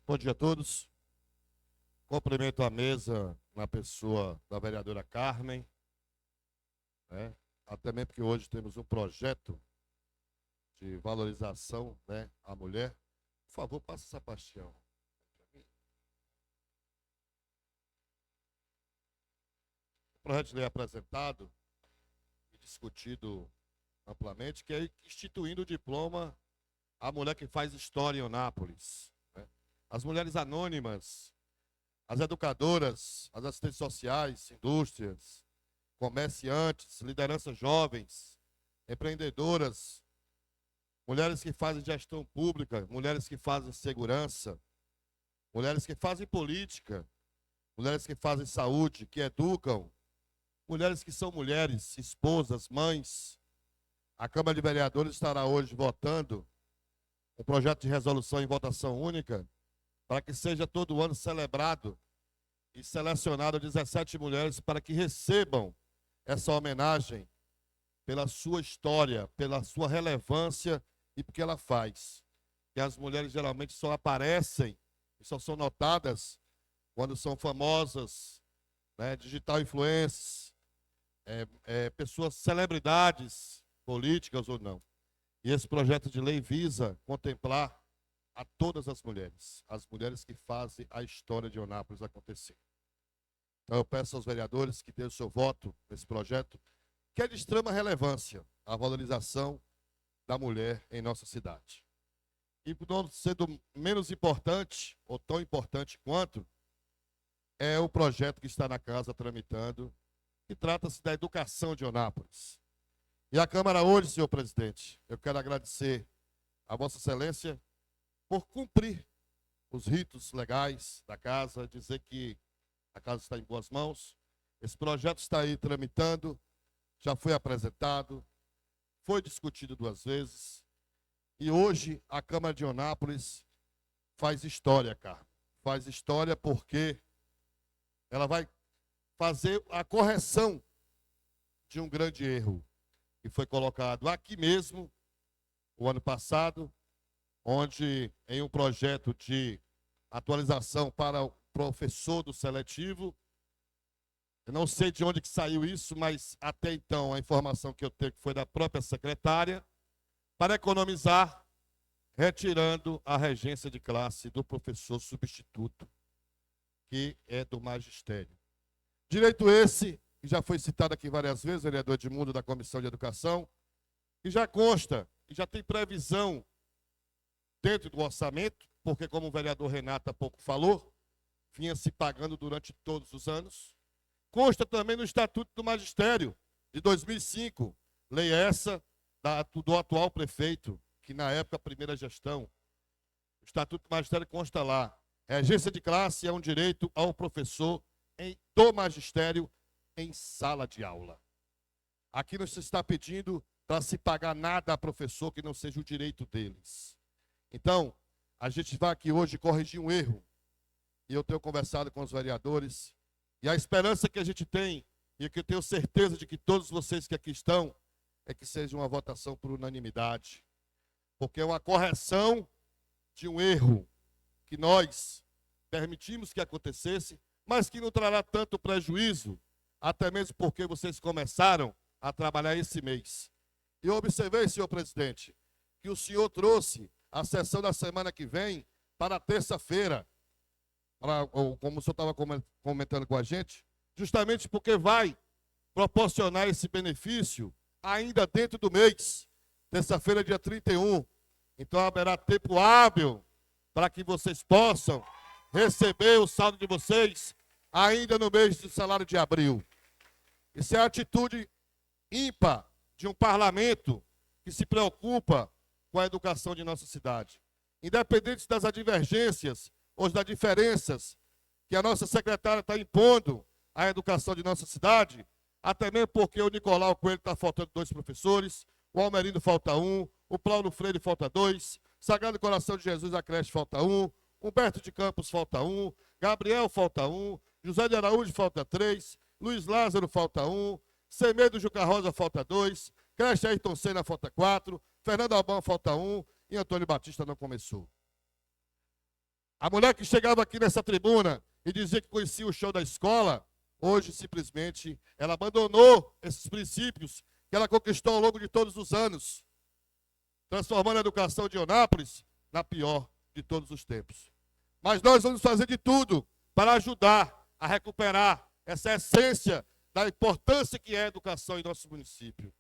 Bom dia a todos. Cumprimento a mesa na pessoa da vereadora Carmen, né? Até mesmo porque hoje temos um projeto de valorização, né, à mulher. Por favor, passa essa paixão. O projeto de lei apresentado e discutido amplamente, que é instituindo o diploma à mulher que faz história em Eunápolis. As mulheres anônimas, as educadoras, as assistentes sociais, indústrias, comerciantes, lideranças jovens, empreendedoras, mulheres que fazem gestão pública, mulheres que fazem segurança, mulheres que fazem política, mulheres que fazem saúde, que educam, mulheres que são mulheres, esposas, mães. A Câmara de Vereadores estará hoje votando um projeto de resolução em votação única, para que seja todo ano celebrado e selecionado 17 mulheres para que recebam essa homenagem pela sua história, pela sua relevância e porque ela faz. Que as mulheres geralmente só aparecem e só são notadas quando são famosas, né, digital influencers, pessoas, celebridades políticas ou não. E esse projeto de lei visa contemplar a todas as mulheres que fazem a história de Eunápolis acontecer. Então eu peço aos vereadores que dêem o seu voto nesse projeto, que é de extrema relevância a valorização da mulher em nossa cidade. E não sendo menos importante, ou tão importante quanto, é o projeto que está na casa tramitando, que trata-se da educação de Eunápolis. E a Câmara hoje, senhor presidente, eu quero agradecer a Vossa Excelência por cumprir os ritos legais da casa, dizer que a casa está em boas mãos. Esse projeto está aí tramitando, já foi apresentado, foi discutido 2 vezes. E hoje a Câmara de Eunápolis faz história, cara. Faz história porque ela vai fazer a correção de um grande erro que foi colocado aqui mesmo, o ano passado, onde em um projeto de atualização para o professor do seletivo, eu não sei de onde que saiu isso, mas até então a informação que eu tenho que foi da própria secretária, para economizar, retirando a regência de classe do professor substituto, que é do magistério. Direito esse, que já foi citado aqui várias vezes, vereador Edmundo da Comissão de Educação, que já consta, e já tem previsão dentro do orçamento, porque como o vereador Renato há pouco falou, vinha se pagando durante todos os anos. Consta também no Estatuto do Magistério, de 2005, lei essa do atual prefeito, que na época, a primeira gestão, o Estatuto do Magistério consta lá, regência de classe é um direito ao professor do magistério em sala de aula. Aqui não se está pedindo para se pagar nada a professor que não seja o direito deles. Então, a gente vai aqui hoje corrigir um erro, e eu tenho conversado com os vereadores, e a esperança que a gente tem, e que eu tenho certeza de que todos vocês que aqui estão, é que seja uma votação por unanimidade. Porque é uma correção de um erro que nós permitimos que acontecesse, mas que não trará tanto prejuízo, até mesmo porque vocês começaram a trabalhar esse mês. E eu observei, senhor presidente, que o senhor trouxe a sessão da semana que vem para terça-feira, como o senhor estava comentando com a gente, justamente porque vai proporcionar esse benefício ainda dentro do mês, terça-feira, dia 31. Então haverá tempo hábil para que vocês possam receber o saldo de vocês ainda no mês do salário de abril. Isso é a atitude ímpar de um parlamento que se preocupa com a educação de nossa cidade. Independente das advergências ou das diferenças que a nossa secretária está impondo à educação de nossa cidade, até mesmo porque o Nicolau Coelho está faltando 2 professores, o Almerindo falta 1, o Paulo Freire falta 2, Sagrado Coração de Jesus, a creche falta 1, Humberto de Campos falta 1, Gabriel falta 1, José de Araújo falta 3, Luiz Lázaro falta 1, Semedo Juca Rosa falta 2, creche Ayrton Senna falta 4, Fernando Albão falta 1 e Antônio Batista não começou. A mulher que chegava aqui nessa tribuna e dizia que conhecia o show da escola, hoje simplesmente ela abandonou esses princípios que ela conquistou ao longo de todos os anos, transformando a educação de Eunápolis na pior de todos os tempos. Mas nós vamos fazer de tudo para ajudar a recuperar essa essência da importância que é a educação em nosso município.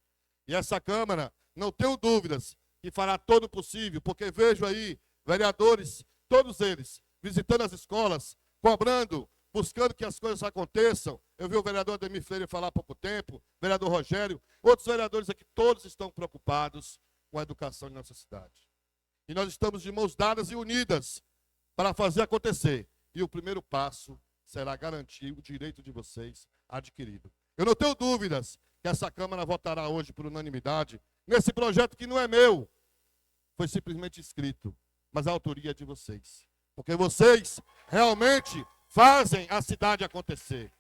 E essa Câmara, não tenho dúvidas, que fará todo o possível, porque vejo aí vereadores, todos eles, visitando as escolas, cobrando, buscando que as coisas aconteçam. Eu vi o vereador Ademir Freire falar há pouco tempo, vereador Rogério, outros vereadores aqui, todos estão preocupados com a educação de nossa cidade. E nós estamos de mãos dadas e unidas para fazer acontecer. E o primeiro passo será garantir o direito de vocês adquirido. Eu não tenho dúvidas que essa Câmara votará hoje por unanimidade nesse projeto que não é meu, foi simplesmente escrito, mas a autoria é de vocês. Porque vocês realmente fazem a cidade acontecer.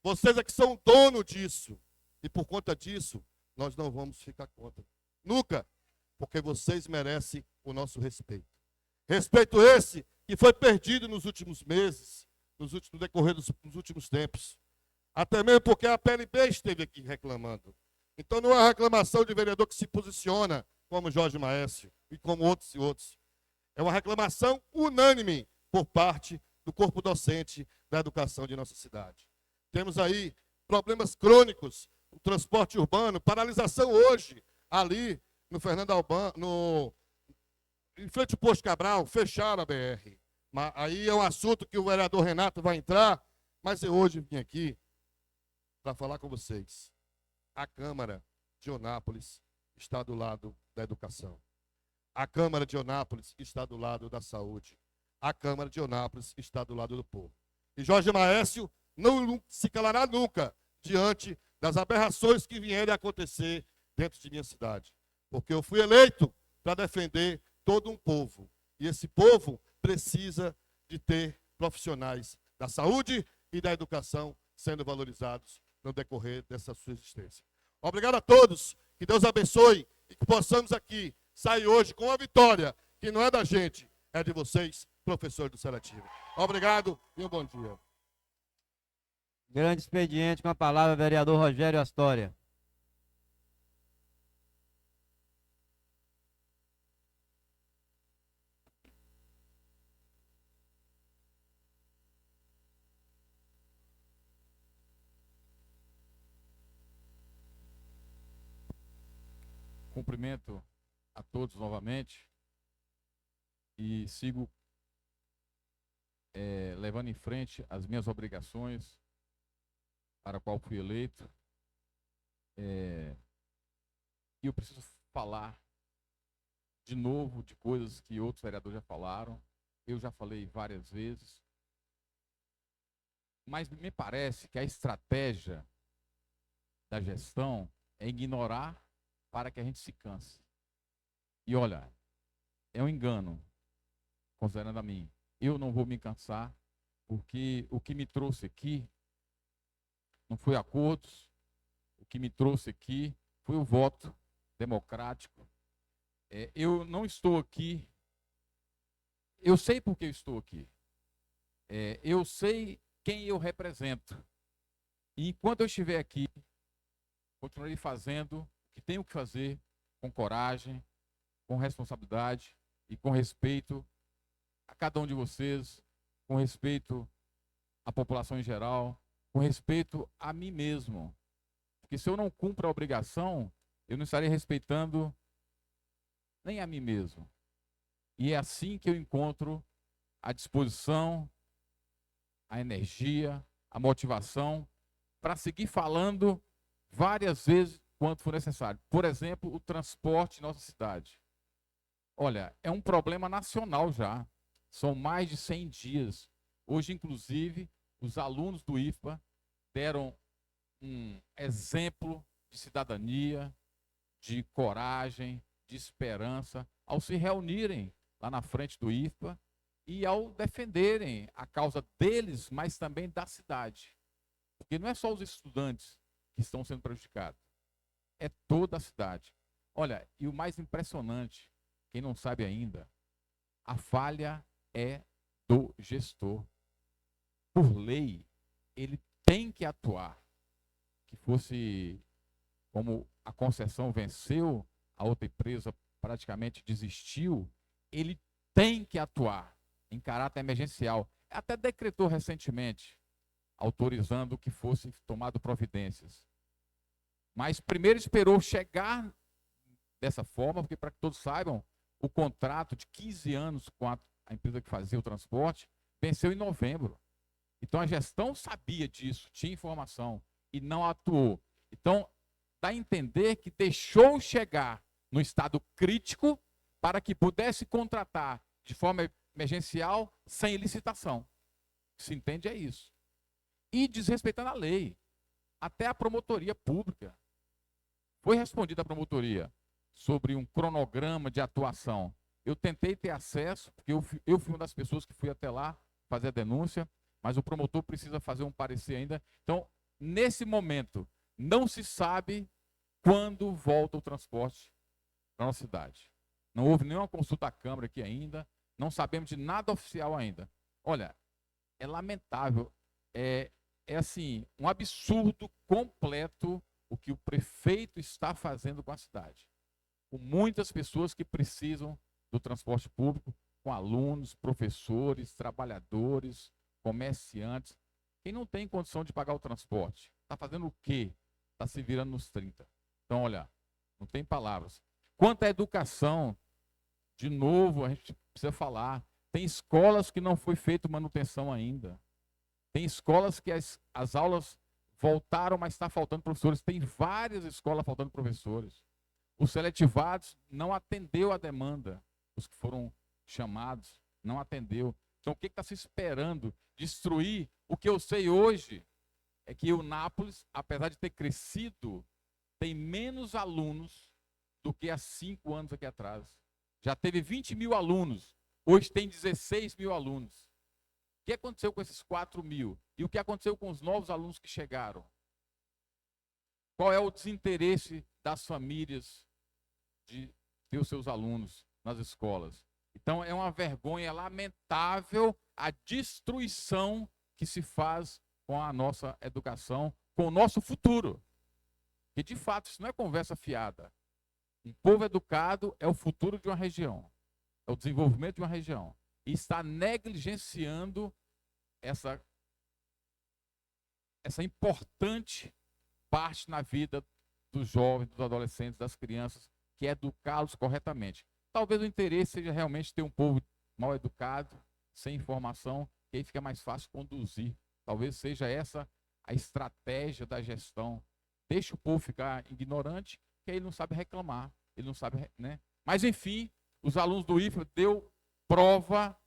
Vocês é que são dono disso. E por conta disso, nós não vamos ficar contra. Nunca. Porque vocês merecem o nosso respeito. Respeito esse que foi perdido nos últimos meses, no decorrer dos últimos tempos. Até mesmo porque a PLB esteve aqui reclamando. Então não é uma reclamação de vereador que se posiciona, como Jorge Maécio e como outros e outros. É uma reclamação unânime por parte do corpo docente da educação de nossa cidade. Temos aí problemas crônicos, o transporte urbano, paralisação hoje, ali no Fernando Albano, em frente ao Posto Cabral, fecharam a BR. Mas aí é um assunto que o vereador Renato vai entrar, mas eu hoje vim aqui para falar com vocês. A Câmara de Onápolis está do lado da educação. A Câmara de Onápolis está do lado da saúde. A Câmara de Onápolis está do lado do povo. E Jorge Maécio não se calará nunca diante das aberrações que vierem a acontecer dentro de minha cidade. Porque eu fui eleito para defender todo um povo. E esse povo precisa de ter profissionais da saúde e da educação sendo valorizados no decorrer dessa sua existência. Obrigado a todos, que Deus abençoe e que possamos aqui sair hoje com uma vitória que não é da gente, é de vocês, professores do Seletivo. Obrigado e um bom dia.
Grande expediente, com a palavra, vereador Rogério Astória.
Cumprimento a todos novamente e sigo levando em frente as minhas obrigações para a qual fui eleito. E eu preciso falar de novo de coisas que outros vereadores já falaram. Eu já falei várias vezes. Mas me parece que a estratégia da gestão é ignorar para que a gente se canse. E olha, é um engano, considerando a mim. Eu não vou me cansar, porque o que me trouxe aqui não foi acordos, o que me trouxe aqui foi o voto democrático. Eu não estou aqui, eu sei por que eu estou aqui. Eu sei quem eu represento. E enquanto eu estiver aqui, continuarei fazendo o que tenho que fazer com coragem, com responsabilidade e com respeito a cada um de vocês, com respeito à população em geral, com respeito a mim mesmo. Porque se eu não cumpro a obrigação, eu não estarei respeitando nem a mim mesmo. E é assim que eu encontro a disposição, a energia, a motivação para seguir falando várias vezes quando for necessário. Por exemplo, o transporte em nossa cidade. Olha, é um problema nacional já. São mais de 100 dias. Hoje, inclusive, os alunos do IFPA deram um exemplo de cidadania, de coragem, de esperança, ao se reunirem lá na frente do IFPA e ao defenderem a causa deles, mas também da cidade. Porque não é só os estudantes que estão sendo prejudicados, é toda a cidade. Olha, e o mais impressionante, quem não sabe ainda, a falha é do gestor. Por lei, ele tem que atuar. Que fosse como a concessão venceu, a outra empresa praticamente desistiu, ele tem que atuar em caráter emergencial. Até decretou recentemente, autorizando que fossem tomado providências. Mas primeiro esperou chegar dessa forma, porque para que todos saibam, o contrato de 15 anos com a empresa que fazia o transporte venceu em novembro. Então a gestão sabia disso, tinha informação e não atuou. Então dá a entender que deixou chegar no estado crítico para que pudesse contratar de forma emergencial sem licitação. O que se entende é isso. E desrespeitando a lei. Até a promotoria pública. Foi respondida a promotoria sobre um cronograma de atuação. Eu tentei ter acesso, porque eu fui uma das pessoas que fui até lá fazer a denúncia, mas o promotor precisa fazer um parecer ainda. Então, nesse momento, não se sabe quando volta o transporte para a nossa cidade. Não houve nenhuma consulta à Câmara aqui ainda, não sabemos de nada oficial ainda. Olha, é lamentável, é assim, um absurdo completo o que o prefeito está fazendo com a cidade. Com muitas pessoas que precisam do transporte público, com alunos, professores, trabalhadores, comerciantes. Quem não tem condição de pagar o transporte, está fazendo o quê? Está se virando nos 30. Então, olha, não tem palavras. Quanto à educação, de novo, a gente precisa falar. Tem escolas que não foi feita manutenção ainda. Tem escolas que as aulas voltaram, mas está faltando professores. Tem várias escolas faltando professores. Os seletivados não atendeu a demanda. Os que foram chamados não atendeu. Então, o que está se esperando? Destruir. O que eu sei hoje é que o Nápoles, apesar de ter crescido, tem menos alunos do que há 5 anos aqui atrás. Já teve 20 mil alunos, hoje tem 16 mil alunos. O que aconteceu com esses 4 mil? E o que aconteceu com os novos alunos que chegaram? Qual é o desinteresse das famílias de ter os seus alunos nas escolas? Então, é uma vergonha lamentável a destruição que se faz com a nossa educação, com o nosso futuro. E, de fato, isso não é conversa fiada. Um povo educado é o futuro de uma região, é o desenvolvimento de uma região. E está negligenciando essa importante parte na vida dos jovens, dos adolescentes, das crianças, que é educá-los corretamente. Talvez o interesse seja realmente ter um povo mal educado, sem informação, que aí fica mais fácil conduzir. Talvez seja essa a estratégia da gestão. Deixa o povo ficar ignorante, que aí ele não sabe reclamar, ele não sabe, né? Mas, enfim, os alunos do IFA deu prova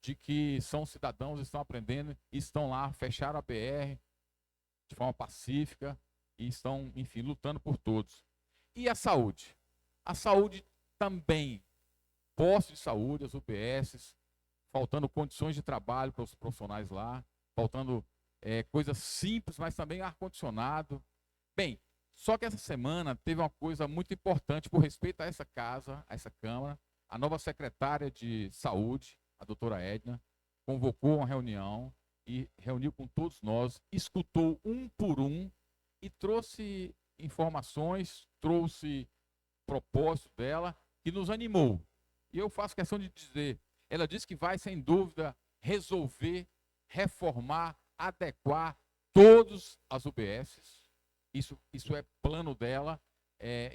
de que são cidadãos, estão aprendendo, estão lá, fecharam a PR de forma pacífica e estão, enfim, lutando por todos. E a saúde? A saúde também, postos de saúde, as UBSs, faltando condições de trabalho para os profissionais lá, faltando coisas simples, mas também ar-condicionado. Bem, só que essa semana teve uma coisa muito importante por respeito a essa casa, a essa Câmara. A nova secretária de Saúde, a doutora Edna, convocou uma reunião e reuniu com todos nós, escutou um por um e trouxe informações, trouxe propósito dela, que nos animou. E eu faço questão de dizer, ela disse que vai, sem dúvida, resolver, reformar, adequar todas as UBSs. Isso é plano dela,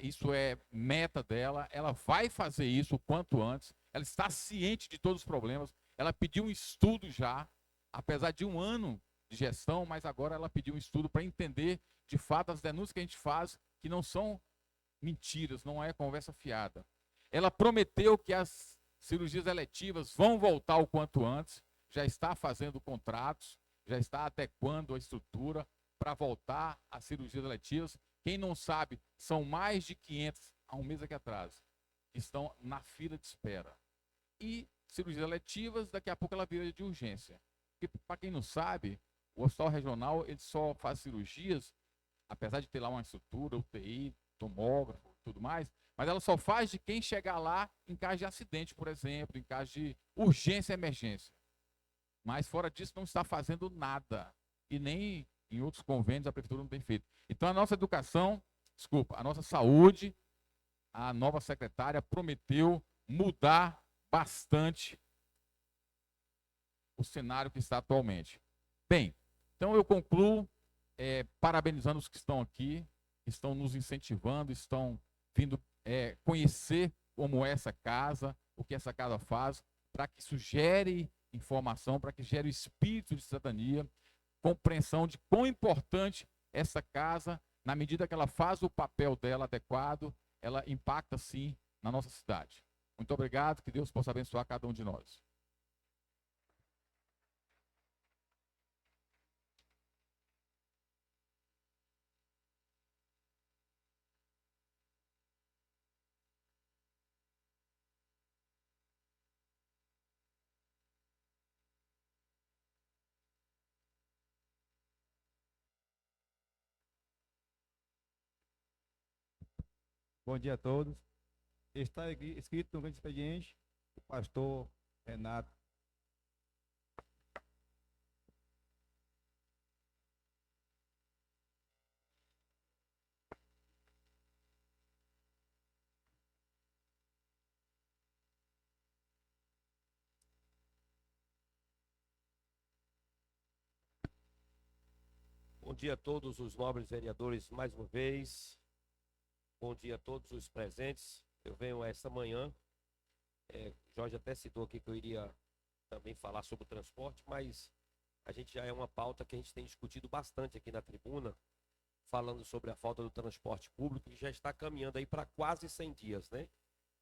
isso é meta dela, ela vai fazer isso o quanto antes, ela está ciente de todos os problemas, ela pediu um estudo já, apesar de 1 ano de gestão, mas agora ela pediu um estudo para entender, de fato, as denúncias que a gente faz, que não são mentiras, não é conversa fiada. Ela prometeu que as cirurgias eletivas vão voltar o quanto antes, já está fazendo contratos, já está adequando a estrutura para voltar às cirurgias eletivas. Quem não sabe, são mais de 500 há um mês aqui atrás, que estão na fila de espera. E cirurgias eletivas, daqui a pouco ela vira de urgência. Porque, para quem não sabe, o hospital regional ele só faz cirurgias, apesar de ter lá uma estrutura, UTI, tomógrafo, tudo mais, mas ela só faz de quem chegar lá em caso de acidente, por exemplo, em caso de urgência e emergência. Mas fora disso não está fazendo nada. E nem em outros convênios a prefeitura não tem feito. Então a nossa educação, a nossa saúde, a nova secretária prometeu mudar bastante o cenário que está atualmente. Bem, então eu concluo parabenizando os que estão aqui, estão nos incentivando, estão vindo conhecer como é essa casa, o que essa casa faz, para que isso gere informação, para que gere o espírito de cidadania, compreensão de quão importante essa casa, na medida que ela faz o papel dela adequado, ela impacta sim na nossa cidade. Muito obrigado, que Deus possa abençoar cada um de nós.
Bom dia a todos. Está escrito no grande expediente, o pastor Renato.
dia a todos os nobres vereadores mais uma vez. Bom dia a todos os presentes. Eu venho esta manhã. Jorge até citou aqui que eu iria também falar sobre o transporte, mas a gente já é uma pauta que a gente tem discutido bastante aqui na tribuna, falando sobre a falta do transporte público, que já está caminhando aí para quase 100 dias, né?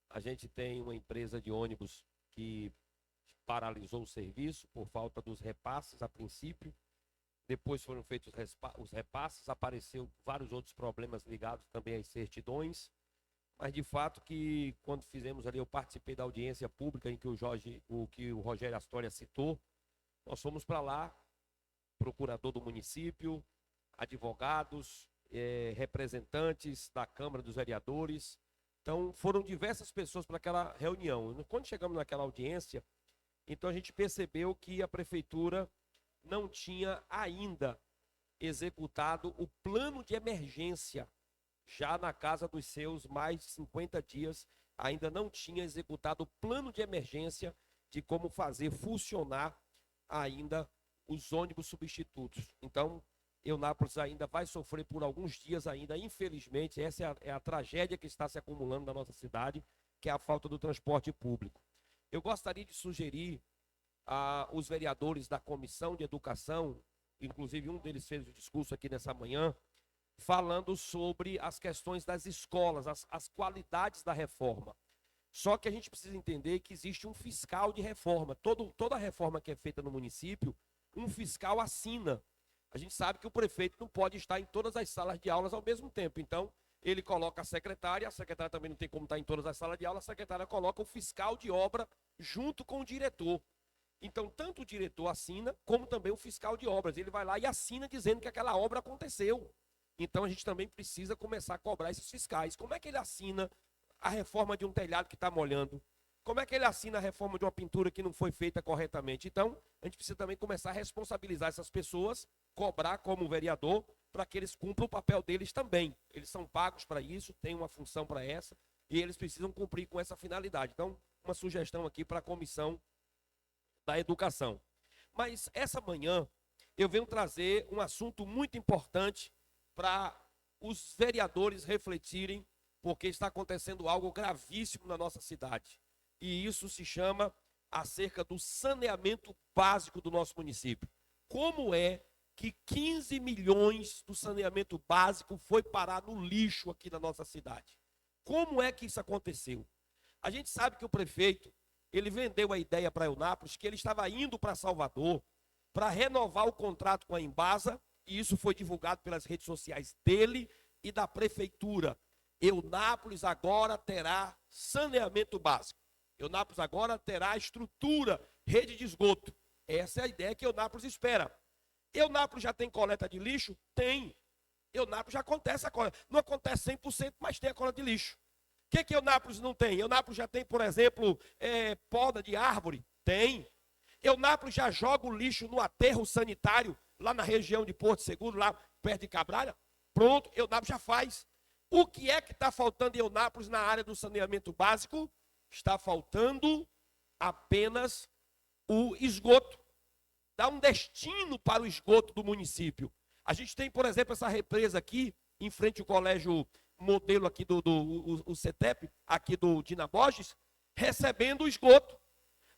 A gente tem uma empresa de ônibus que paralisou o serviço por falta dos repasses a princípio. Depois foram feitos os repasses, apareceu vários outros problemas ligados também às certidões. Mas de fato que quando fizemos ali, eu participei da audiência pública em que o Rogério Astória citou. Nós fomos para lá, procurador do município, advogados, representantes da Câmara dos Vereadores. Então foram diversas pessoas para aquela reunião. Quando chegamos naquela audiência, então a gente percebeu que a prefeitura não tinha ainda executado o plano de emergência. Já na casa dos seus mais de 50 dias, ainda não tinha executado o plano de emergência de como fazer funcionar ainda os ônibus substitutos. Então, Eunápolis ainda vai sofrer por alguns dias ainda, infelizmente, essa é a tragédia que está se acumulando na nossa cidade, que é a falta do transporte público. Eu gostaria de sugerir os vereadores da Comissão de Educação, inclusive um deles fez o discurso aqui nessa manhã, falando sobre as questões das escolas, as qualidades da reforma. Só que a gente precisa entender que existe um fiscal de reforma. Toda reforma que é feita no município, um fiscal assina. A gente sabe que o prefeito não pode estar em todas as salas de aulas ao mesmo tempo. Então, ele coloca a secretária também não tem como estar em todas as salas de aula, a secretária coloca o fiscal de obra junto com o diretor. Então, tanto o diretor assina, como também o fiscal de obras. Ele vai lá e assina dizendo que aquela obra aconteceu. Então, a gente também precisa começar a cobrar esses fiscais. Como é que ele assina a reforma de um telhado que está molhando? Como é que ele assina a reforma de uma pintura que não foi feita corretamente? Então, a gente precisa também começar a responsabilizar essas pessoas, cobrar como vereador, para que eles cumpram o papel deles também. Eles são pagos para isso, têm uma função para essa, e eles precisam cumprir com essa finalidade. Então, uma sugestão aqui para a Comissão da Educação. Mas essa manhã eu venho trazer um assunto muito importante para os vereadores refletirem, porque está acontecendo algo gravíssimo na nossa cidade. E isso se chama acerca do saneamento básico do nosso município. Como é que 15 milhões do saneamento básico foi parar no lixo aqui na nossa cidade? Como é que isso aconteceu? A gente sabe que o prefeito, ele vendeu a ideia para Eunápolis que ele estava indo para Salvador para renovar o contrato com a Embasa, e isso foi divulgado pelas redes sociais dele e da prefeitura. Eunápolis agora terá saneamento básico. Eunápolis agora terá estrutura, rede de esgoto. Essa é a ideia que Eunápolis espera. Eunápolis já tem coleta de lixo? Tem. Eunápolis já acontece a coleta. Não acontece 100%, mas tem a coleta de lixo. O que Eunápolis não tem? Eunápolis já tem, por exemplo, poda de árvore? Tem. Eunápolis já joga o lixo no aterro sanitário, lá na região de Porto Seguro, lá perto de Cabralha? Pronto, Eunápolis já faz. O que é que está faltando em Eunápolis na área do saneamento básico? Está faltando apenas o esgoto. Dá um destino para o esgoto do município. A gente tem, por exemplo, essa represa aqui, em frente ao colégio modelo aqui o CETEP, aqui do Dina Borges, recebendo esgoto.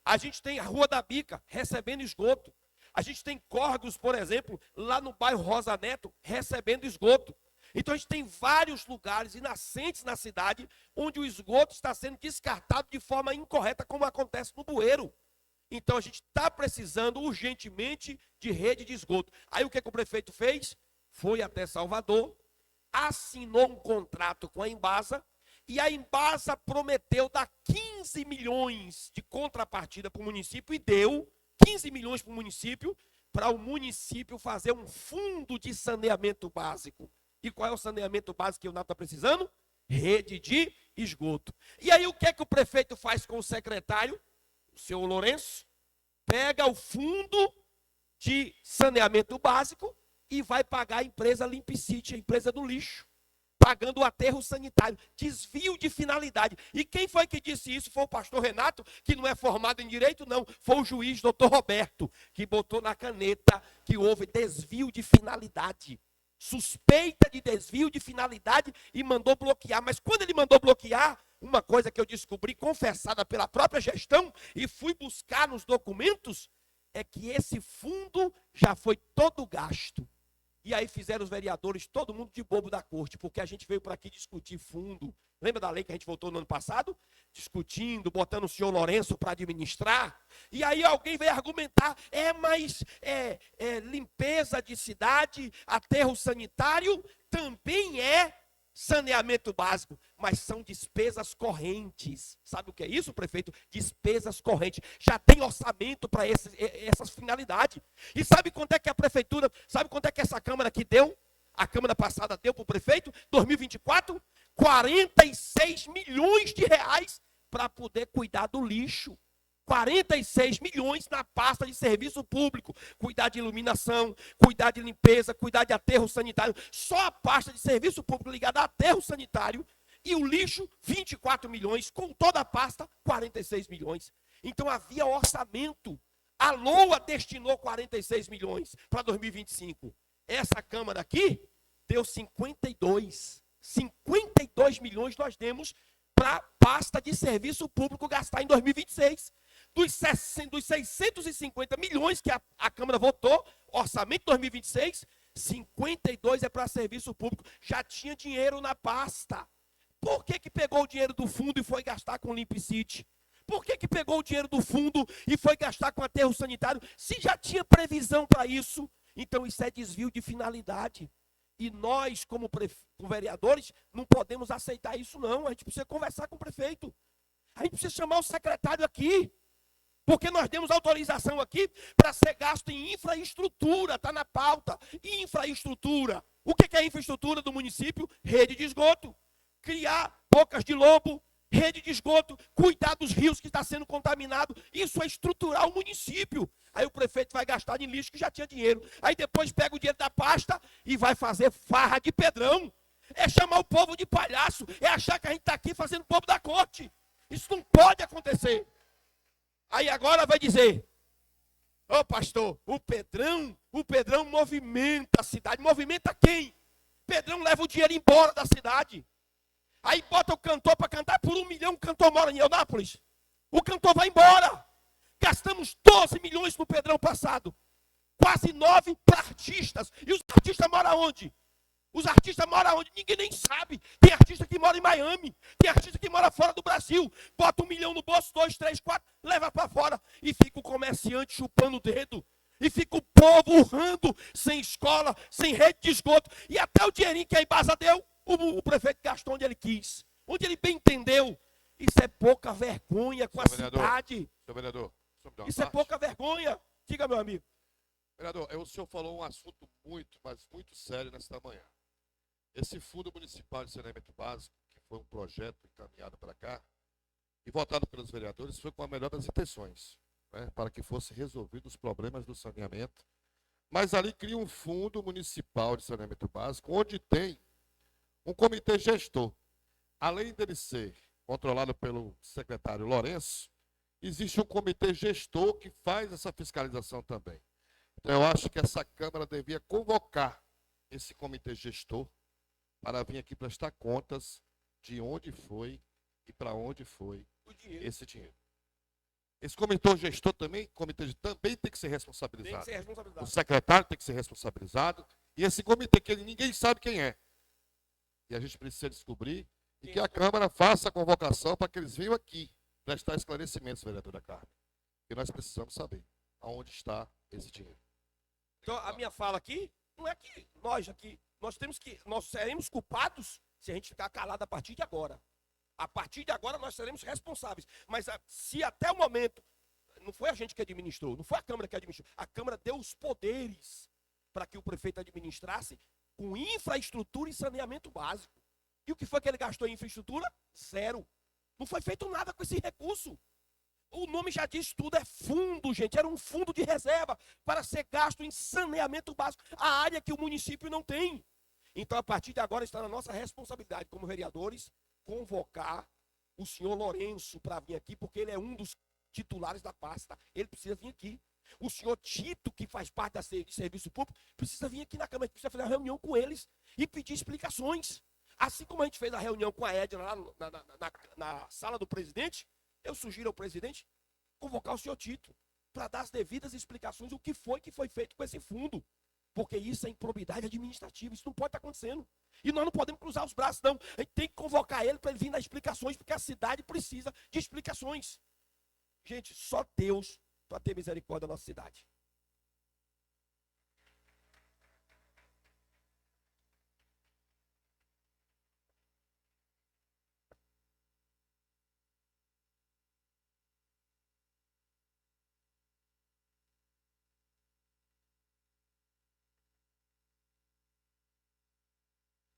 A gente tem a Rua da Bica, recebendo esgoto. A gente tem córregos, por exemplo, lá no bairro Rosa Neto, recebendo esgoto. Então a gente tem vários lugares e nascentes na cidade onde o esgoto está sendo descartado de forma incorreta, como acontece no Bueiro. Então a gente está precisando urgentemente de rede de esgoto. Aí o que o prefeito fez? Foi até Salvador, assinou um contrato com a Embasa, e a Embasa prometeu dar 15 milhões de contrapartida para o município e deu 15 milhões para o município fazer um fundo de saneamento básico. E qual é o saneamento básico que o Eunápolis está precisando? Rede de esgoto. E aí o que o prefeito faz com o secretário? O senhor Lourenço pega o fundo de saneamento básico e vai pagar a empresa Limpicity, a empresa do lixo, pagando o aterro sanitário, desvio de finalidade. E quem foi que disse isso? Foi o pastor Renato, que não é formado em direito, não. Foi o juiz doutor Roberto, que botou na caneta que houve desvio de finalidade. suspeita de desvio de finalidade e mandou bloquear. Mas quando ele mandou bloquear, uma coisa que eu descobri, confessada pela própria gestão, e fui buscar nos documentos, é que esse fundo já foi todo gasto. E aí fizeram os vereadores, todo mundo de bobo da corte, porque a gente veio para aqui discutir fundo. Lembra da lei que a gente votou no ano passado? Discutindo, botando o senhor Lourenço para administrar. E aí alguém veio argumentar, mas limpeza de cidade, aterro sanitário, também é saneamento básico, mas são despesas correntes. Sabe o que é isso, prefeito? Despesas correntes. Já tem orçamento para essas finalidades. E sabe quanto é que a prefeitura, sabe quanto é que essa Câmara aqui deu? A Câmara passada deu para o prefeito, 2024, 46 milhões de reais para poder cuidar do lixo. 46 milhões na pasta de serviço público, cuidar de iluminação, cuidar de limpeza, cuidar de aterro sanitário. Só a pasta de serviço público ligada a aterro sanitário e o lixo, 24 milhões, com toda a pasta, 46 milhões. Então havia orçamento. A LOA destinou 46 milhões para 2025. Essa Câmara aqui deu 52 milhões nós demos para a pasta de serviço público gastar em 2026. Dos 650 milhões que a Câmara votou, orçamento 2026, 52 é para serviço público. Já tinha dinheiro na pasta. Por que pegou o dinheiro do fundo e foi gastar com Limp City? Por que pegou o dinheiro do fundo e foi gastar com aterro sanitário, se já tinha previsão para isso? Então isso é desvio de finalidade. E nós, como vereadores, não podemos aceitar isso não. A gente precisa conversar com o prefeito. A gente precisa chamar o secretário aqui. Porque nós demos autorização aqui para ser gasto em infraestrutura, está na pauta. Infraestrutura. O que é infraestrutura do município? Rede de esgoto. Criar bocas de lobo, rede de esgoto, cuidar dos rios que está sendo contaminado. Isso é estruturar o município. Aí o prefeito vai gastar em lixo que já tinha dinheiro. Aí depois pega o dinheiro da pasta e vai fazer farra de Pedrão. É chamar o povo de palhaço. É achar que a gente está aqui fazendo povo da corte. Isso não pode acontecer. Aí agora vai dizer, pastor, o Pedrão movimenta a cidade. Movimenta quem? Pedrão leva o dinheiro embora da cidade. Aí bota o cantor para cantar, por 1 milhão o cantor mora em Eunápolis. O cantor vai embora. Gastamos 12 milhões no Pedrão passado. Quase 9 para artistas. E os artistas moram onde? Os artistas moram onde? Ninguém nem sabe. Tem artista que mora em Miami. Tem artista que mora fora do Brasil. Bota 1 milhão no bolso, 2, 3, 4, leva para fora. E fica o comerciante chupando o dedo. E fica o povo urrando, sem escola, sem rede de esgoto. E até o dinheirinho que a Embasa deu, o prefeito gastou onde ele quis. Onde ele bem entendeu. Isso é pouca vergonha com a cidade.
Senhor vereador,
isso é pouca vergonha. Diga, meu amigo.
Vereador, o senhor falou um assunto muito, mas muito sério nesta manhã. Esse Fundo Municipal de Saneamento Básico, que foi um projeto encaminhado para cá e votado pelos vereadores, foi com a melhor das intenções, né, para que fossem resolvidos os problemas do saneamento. Mas ali cria um Fundo Municipal de Saneamento Básico, onde tem um comitê gestor. Além dele ser controlado pelo secretário Lourenço, existe um comitê gestor que faz essa fiscalização também. Então, eu acho que essa Câmara devia convocar esse comitê gestor para vir aqui prestar contas de onde foi e para onde foi esse dinheiro. Esse comitê gestor também tem que ser responsabilizado.
Tem que ser responsabilizado.
O secretário tem que ser responsabilizado. E esse comitê, que ninguém sabe quem é. E a gente precisa descobrir e que a Câmara faça a convocação para que eles venham aqui prestar esclarecimentos, vereadora Carmen. E nós precisamos saber aonde está esse dinheiro.
Então, a minha fala aqui, não é que nós seremos culpados se a gente ficar calado a partir de agora. A partir de agora nós seremos responsáveis. Mas se até o momento, não foi a gente que administrou, não foi a Câmara que administrou, a Câmara deu os poderes para que o prefeito administrasse com infraestrutura e saneamento básico. E o que foi que ele gastou em infraestrutura? Zero. Não foi feito nada com esse recurso. O nome já diz tudo, é fundo, gente. Era um fundo de reserva para ser gasto em saneamento básico, a área que o município não tem. Então, a partir de agora, está na nossa responsabilidade como vereadores, convocar o senhor Lourenço para vir aqui, porque ele é um dos titulares da pasta. Ele precisa vir aqui. O senhor Tito, que faz parte de serviço público, precisa vir aqui na Câmara, a gente precisa fazer uma reunião com eles e pedir explicações. Assim como a gente fez a reunião com a Edna lá na sala do presidente, eu sugiro ao presidente convocar o senhor Tito para dar as devidas explicações do que foi feito com esse fundo. Porque isso é improbidade administrativa, isso não pode estar acontecendo. E nós não podemos cruzar os braços, não. A gente tem que convocar ele para ele vir dar explicações, porque a cidade precisa de explicações. Gente, só Deus para ter misericórdia da nossa cidade.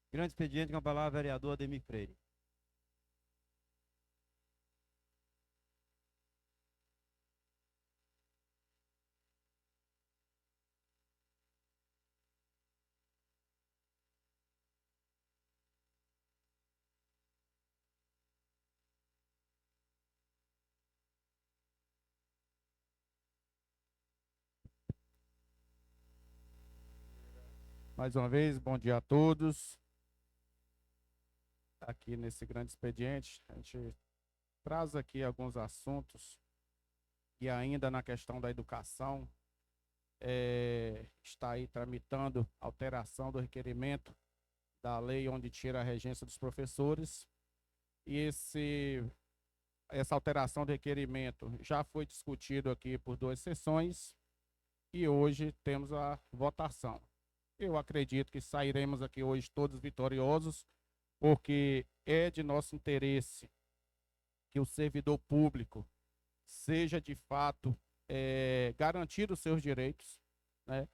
Grande expediente, com a palavra, vereador Ademir Freire.
Mais uma vez, bom dia a todos. Aqui nesse grande expediente, a gente traz aqui alguns assuntos e ainda na questão da educação, está aí tramitando alteração do requerimento da lei onde tira a regência dos professores. E essa alteração do requerimento já foi discutido aqui por 2 sessões e hoje temos a votação. Eu acredito que sairemos aqui hoje todos vitoriosos, porque é de nosso interesse que o servidor público seja de fato garantir os seus direitos, né?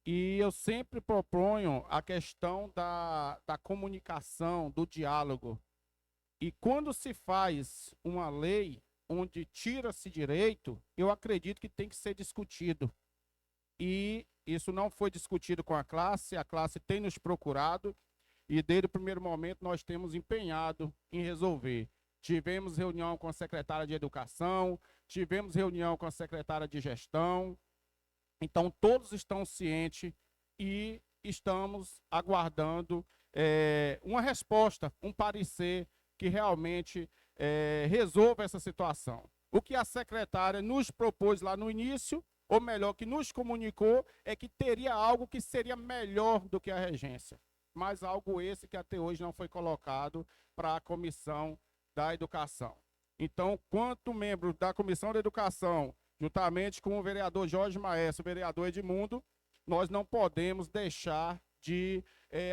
E eu sempre proponho a questão da comunicação, do diálogo. E quando se faz uma lei onde tira-se direito, eu acredito que tem que ser discutido. E isso não foi discutido com a classe tem nos procurado e desde o primeiro momento nós temos empenhado em resolver. Tivemos reunião com a secretária de Educação, tivemos reunião com a secretária de Gestão, então todos estão cientes e estamos aguardando uma resposta, um parecer que realmente resolva essa situação. O que a secretária nos propôs lá no início, ou melhor, que nos comunicou, é que teria algo que seria melhor do que a regência. Mas algo esse que até hoje não foi colocado para a Comissão da Educação. Então, quanto membro da Comissão da Educação, juntamente com o vereador Jorge Maestro, o vereador Edmundo, nós não podemos deixar de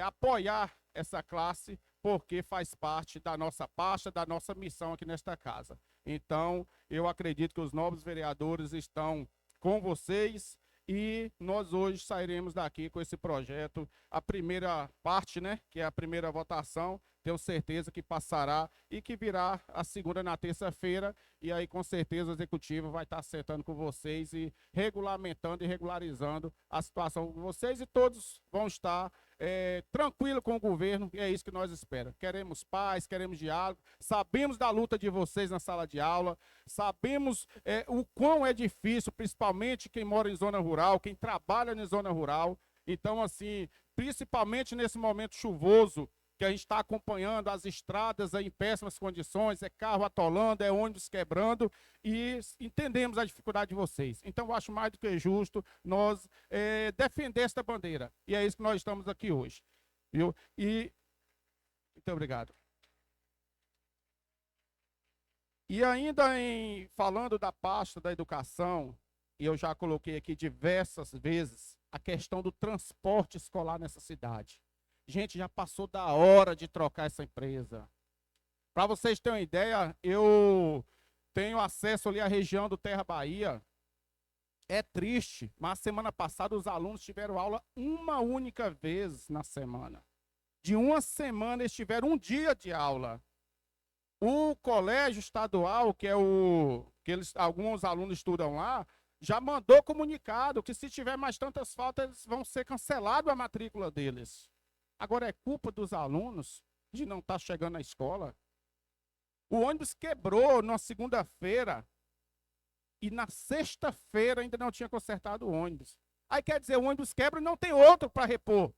apoiar essa classe, porque faz parte da nossa pasta, da nossa missão aqui nesta casa. Então, eu acredito que os novos vereadores estão com vocês e nós hoje sairemos daqui com esse projeto, a primeira parte, né, que é a primeira votação, tenho certeza que passará e que virá a segunda na terça-feira e aí com certeza o executivo vai estar acertando com vocês e regulamentando e regularizando a situação com vocês e todos vão estar tranquilo com o governo e é isso que nós esperamos. Queremos paz, queremos diálogo, sabemos da luta de vocês na sala de aula, sabemos o quão é difícil, principalmente quem mora em zona rural, quem trabalha em zona rural. Então, assim, principalmente nesse momento chuvoso, que a gente está acompanhando as estradas em péssimas condições, é carro atolando, é ônibus quebrando, e entendemos a dificuldade de vocês. Então, eu acho mais do que justo nós defender esta bandeira. E é isso que nós estamos aqui hoje. Viu? E muito obrigado. E ainda falando da pasta da educação, e eu já coloquei aqui diversas vezes, a questão do transporte escolar nessa cidade. Gente, já passou da hora de trocar essa empresa. Para vocês terem uma ideia, eu tenho acesso ali à região do Terra Bahia. É triste, mas semana passada os alunos tiveram aula uma única vez na semana. De uma semana eles tiveram um dia de aula. O colégio estadual, que é alguns alunos estudam lá, já mandou comunicado que se tiver mais tantas faltas, eles vão ser cancelados a matrícula deles. Agora é culpa dos alunos de não estar chegando à escola. O ônibus quebrou na segunda-feira. E na sexta-feira ainda não tinha consertado o ônibus. Aí quer dizer, o ônibus quebra e não tem outro para repor.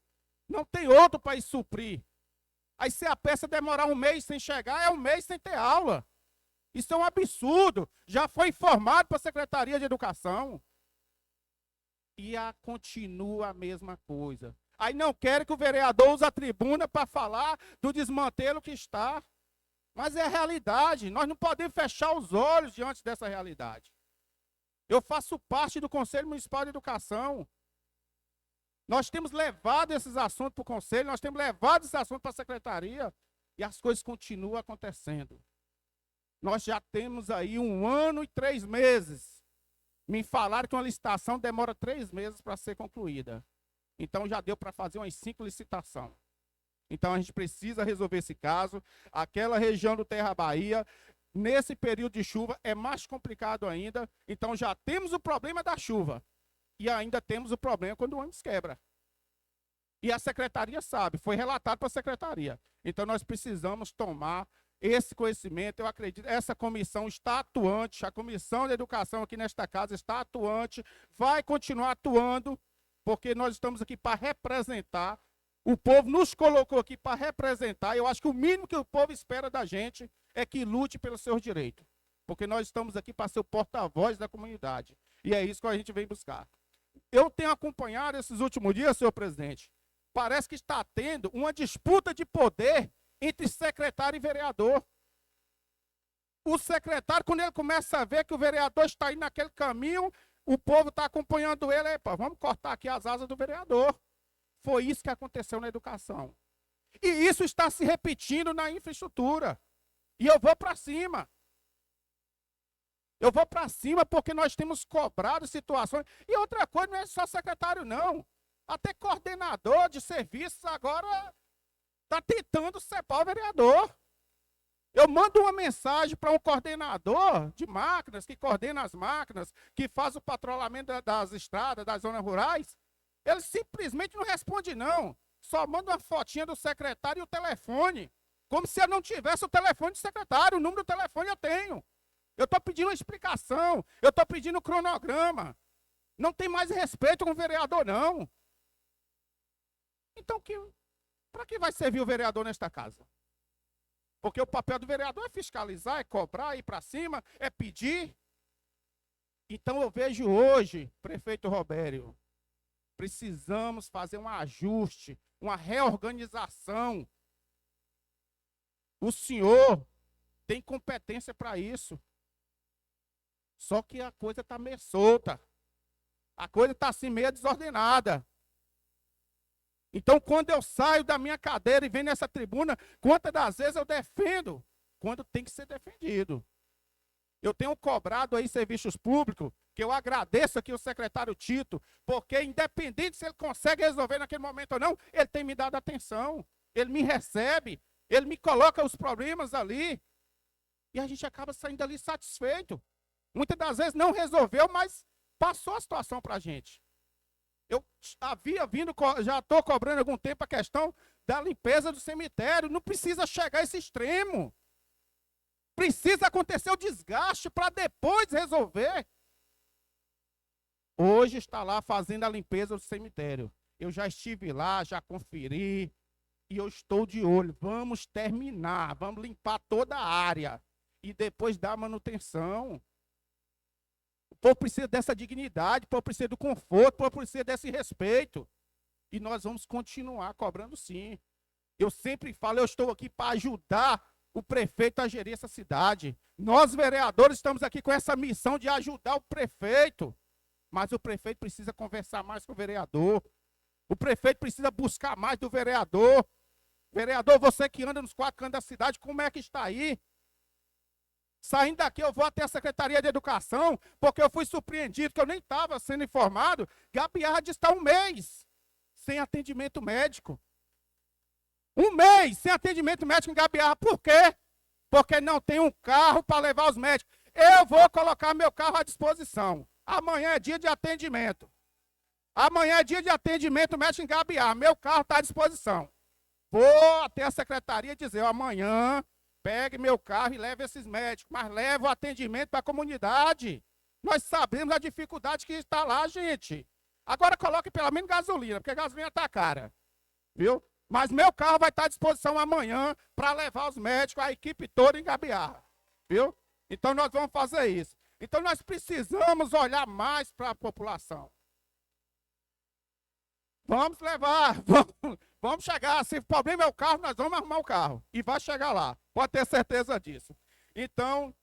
Não tem outro para suprir. Aí se a peça demorar um mês sem chegar, é um mês sem ter aula. Isso é um absurdo. Já foi informado para a Secretaria de Educação. E continua a mesma coisa. Aí não querem que o vereador use a tribuna para falar do desmantelo que está. Mas é a realidade. Nós não podemos fechar os olhos diante dessa realidade. Eu faço parte do Conselho Municipal de Educação. Nós temos levado esses assuntos para o Conselho, nós temos levado esses assuntos para a Secretaria e as coisas continuam acontecendo. Nós já temos aí 1 ano e 3 meses. Me falaram que uma licitação demora 3 meses para ser concluída. Então já deu para fazer umas 5 licitações. Então a gente precisa resolver esse caso. Aquela região do Terra Bahia, nesse período de chuva, é mais complicado ainda. Então já temos o problema da chuva. E ainda temos o problema quando o ônibus quebra. E a secretaria sabe, foi relatado para a secretaria. Então nós precisamos tomar esse conhecimento. Eu acredito, essa comissão está atuante, a comissão de educação aqui nesta casa está atuante, vai continuar atuando, porque nós estamos aqui para representar. O povo nos colocou aqui para representar. Eu acho que o mínimo que o povo espera da gente é que lute pelos seus direitos. Porque nós estamos aqui para ser o porta-voz da comunidade. E é isso que a gente vem buscar. Eu tenho acompanhado esses últimos dias, senhor presidente, parece que está tendo uma disputa de poder entre secretário e vereador. O secretário, quando ele começa a ver que o vereador está indo naquele caminho, o povo está acompanhando ele, epa, vamos cortar aqui as asas do vereador. Foi isso que aconteceu na educação. E isso está se repetindo na infraestrutura. E eu vou para cima. Eu vou para cima porque nós temos cobrado situações. E outra coisa, não é só secretário, não. Até coordenador de serviços agora está tentando separar o vereador. Eu mando uma mensagem para um coordenador de máquinas, que coordena as máquinas, que faz o patrulhamento das estradas, das zonas rurais. Ele simplesmente não responde, não. Só manda uma fotinha do secretário e o telefone. Como se eu não tivesse o telefone do secretário. O número do telefone eu tenho. Eu estou pedindo uma explicação. Eu estou pedindo um cronograma. Não tem mais respeito com o vereador, não. Então, para que vai servir o vereador nesta casa? Porque o papel do vereador é fiscalizar, é cobrar, é ir para cima, é pedir. Então, eu vejo hoje, prefeito Robério, precisamos fazer um ajuste, uma reorganização. O senhor tem competência para isso. Só que a coisa está meio solta. A coisa está assim meio desordenada. Então, quando eu saio da minha cadeira e venho nessa tribuna, quantas das vezes eu defendo? Quando tem que ser defendido. Eu tenho cobrado aí serviços públicos, que eu agradeço aqui o secretário Tito, porque independente se ele consegue resolver naquele momento ou não, ele tem me dado atenção, ele me recebe, ele me coloca os problemas ali, e a gente acaba saindo dali satisfeito. Muitas das vezes não resolveu, mas passou a situação para a gente. Eu havia vindo, já estou cobrando há algum tempo a questão da limpeza do cemitério. Não precisa chegar a esse extremo. Precisa acontecer o desgaste para depois resolver. Hoje está lá fazendo a limpeza do cemitério. Eu já estive lá, já conferi. E eu estou de olho. Vamos terminar, vamos limpar toda a área. E depois dar manutenção. O povo precisa dessa dignidade, o povo precisa do conforto, o povo precisa desse respeito. E nós vamos continuar cobrando sim. Eu sempre falo, eu estou aqui para ajudar o prefeito a gerir essa cidade. Nós, vereadores, estamos aqui com essa missão de ajudar o prefeito. Mas o prefeito precisa conversar mais com o vereador. O prefeito precisa buscar mais do vereador. Vereador, você que anda nos 4 cantos da cidade, como é que está aí? Saindo daqui, eu vou até a Secretaria de Educação, porque eu fui surpreendido, que eu nem estava sendo informado. Gambiarra de estar 1 mês sem atendimento médico. 1 mês sem atendimento médico em Gambiarra. Por quê? Porque não tem um carro para levar os médicos. Eu vou colocar meu carro à disposição. Amanhã é dia de atendimento. Amanhã é dia de atendimento médico em Gambiarra. Meu carro está à disposição. Vou até a secretaria dizer, amanhã pegue meu carro e leve esses médicos, mas leve o atendimento para a comunidade. Nós sabemos a dificuldade que está lá, gente. Agora coloque pelo menos gasolina, porque a gasolina está cara. Viu? Mas meu carro vai estar à disposição amanhã para levar os médicos, a equipe toda em Gambiarra. Viu? Então nós vamos fazer isso. Então nós precisamos olhar mais para a população. Vamos levar, vamos chegar. Se o problema é o carro, nós vamos arrumar o carro. E vai chegar lá. Pode ter certeza disso. Então,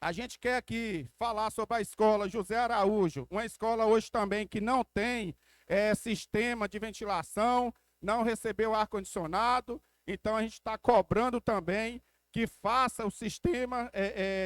a gente quer aqui falar sobre a escola José Araújo. Uma escola hoje também que não tem sistema de ventilação, não recebeu ar-condicionado. Então, a gente está cobrando também que faça o sistema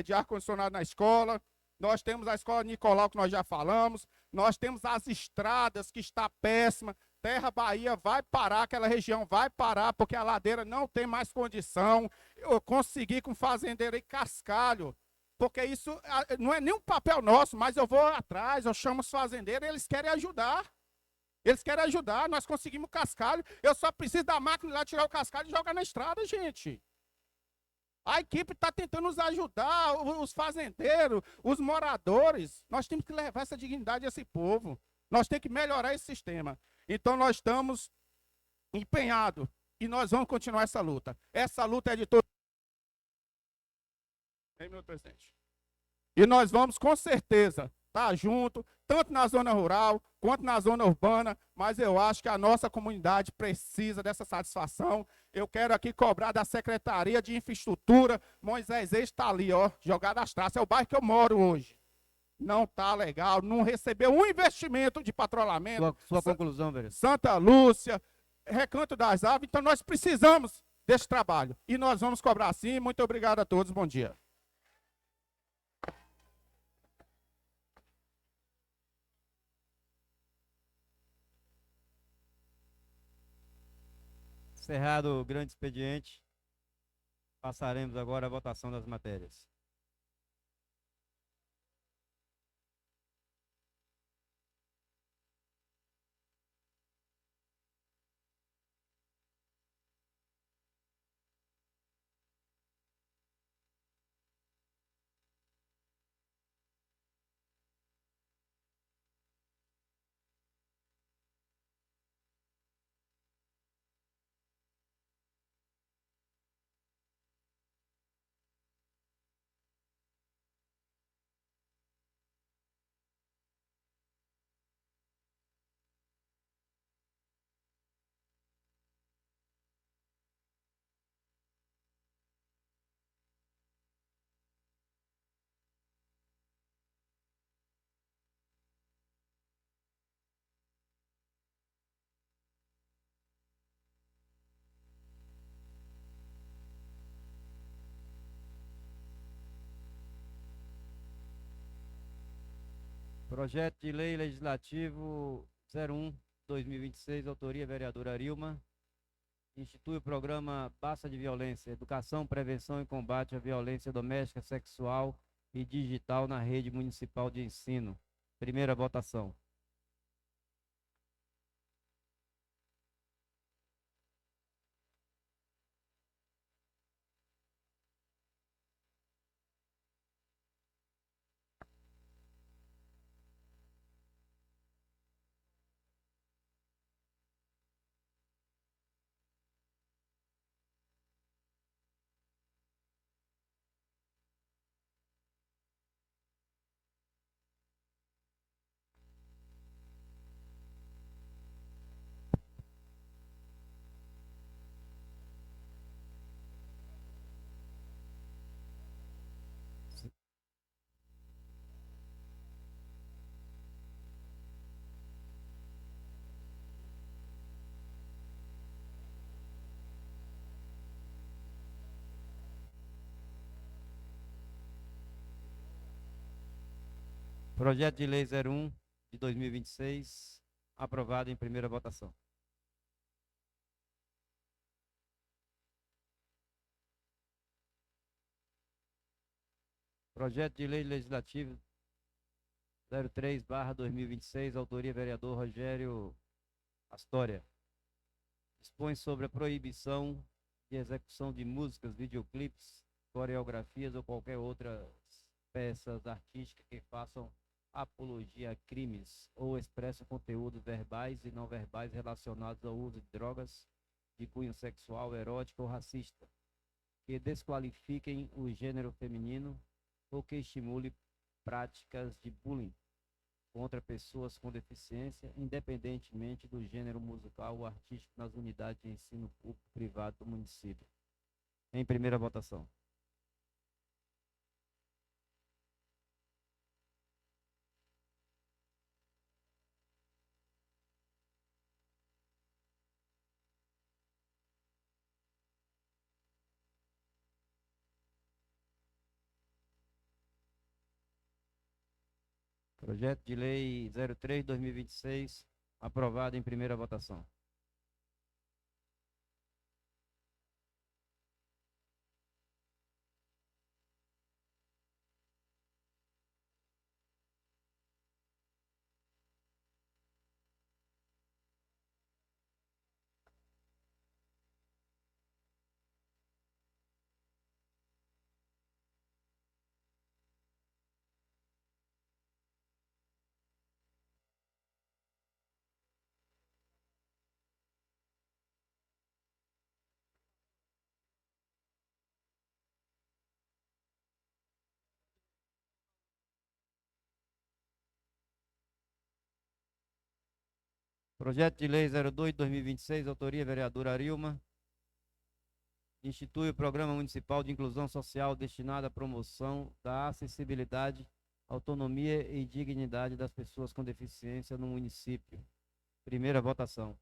de ar-condicionado na escola. Nós temos a escola Nicolau, que nós já falamos. Nós temos as estradas, que está péssima. Terra Bahia vai parar, aquela região vai parar, porque a ladeira não tem mais condição. Eu consegui com fazendeiro em Cascalho, porque isso não é nem um papel nosso, mas eu vou atrás, eu chamo os fazendeiros, eles querem ajudar. Eles querem ajudar, nós conseguimos o cascalho. Eu só preciso da máquina lá tirar o cascalho e jogar na estrada, gente. A equipe está tentando nos ajudar, os fazendeiros, os moradores. Nós temos que levar essa dignidade a esse povo. Nós temos que melhorar esse sistema. Então, nós estamos empenhados e nós vamos continuar essa luta. Essa luta é de todos. Meu presidente. E nós vamos, com certeza, estar junto, tanto na zona rural quanto na zona urbana, mas eu acho que a nossa comunidade precisa dessa satisfação. Eu quero aqui cobrar da Secretaria de Infraestrutura. Moisés está ali, ó, jogado às traças. É o bairro que eu moro hoje. Não está legal, não recebeu um investimento de patrulhamento.
Sua conclusão, vereador.
Santa Lúcia, Recanto das Aves. Então nós precisamos desse trabalho. E nós vamos cobrar sim. Muito obrigado a todos. Bom dia.
Encerrado o grande expediente, passaremos agora à votação das matérias. Projeto de Lei Legislativo 01/2026, autoria vereadora Arilma. Institui o programa Basta de Violência, Educação, Prevenção e Combate à Violência Doméstica, Sexual e Digital na Rede Municipal de Ensino. Primeira votação. Projeto de Lei 01/2026, aprovado em primeira votação. Projeto de Lei Legislativo 03/2026, autoria vereador Rogério Astória. Dispõe sobre a proibição de execução de músicas, videoclipes, coreografias ou qualquer outra peças artísticas que façam apologia a crimes ou expressam conteúdos verbais e não verbais relacionados ao uso de drogas de cunho sexual, erótico ou racista, que desqualifiquem o gênero feminino ou que estimule práticas de bullying contra pessoas com deficiência, independentemente do gênero musical ou artístico nas unidades de ensino público e privado do município. Em primeira votação. Projeto de Lei 03/2026, aprovado em primeira votação. Projeto de Lei 02/2026, autoria vereadora Arilma, institui o Programa Municipal de Inclusão Social destinado à promoção da acessibilidade, autonomia e dignidade das pessoas com deficiência no município. Primeira votação.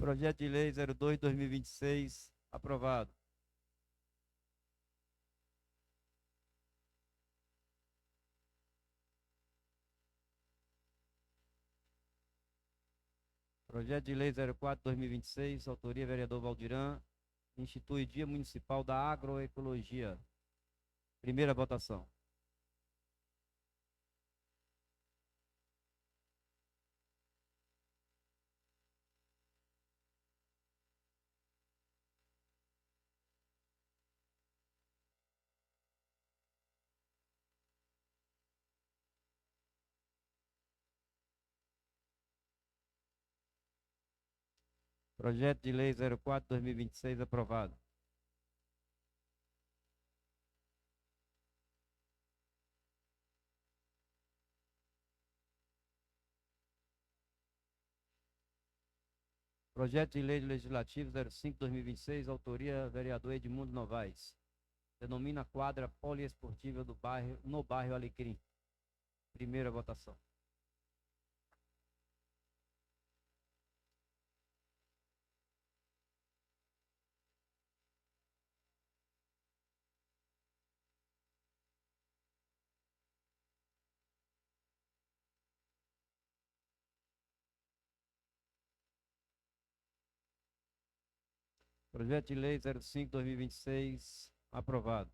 Projeto de Lei 02/2026, aprovado. Projeto de Lei 04/2026, autoria vereador Valdirã, institui Dia Municipal da Agroecologia. Primeira votação. Projeto de Lei 04/2026, aprovado. Projeto de Lei Legislativo 05/2026, autoria vereador Edmundo Novaes. Denomina quadra poliesportiva no bairro Alecrim. Primeira votação. Projeto de Lei 05/2026, aprovado.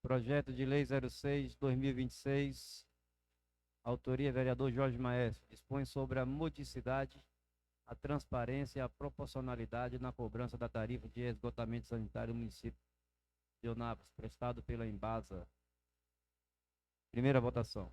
Projeto de Lei 06/2026, autoria vereador Jorge Maestro, dispõe sobre a modicidade, a transparência e a proporcionalidade na cobrança da tarifa de esgotamento sanitário do município de Eunápolis, prestado pela Embasa. Primeira votação.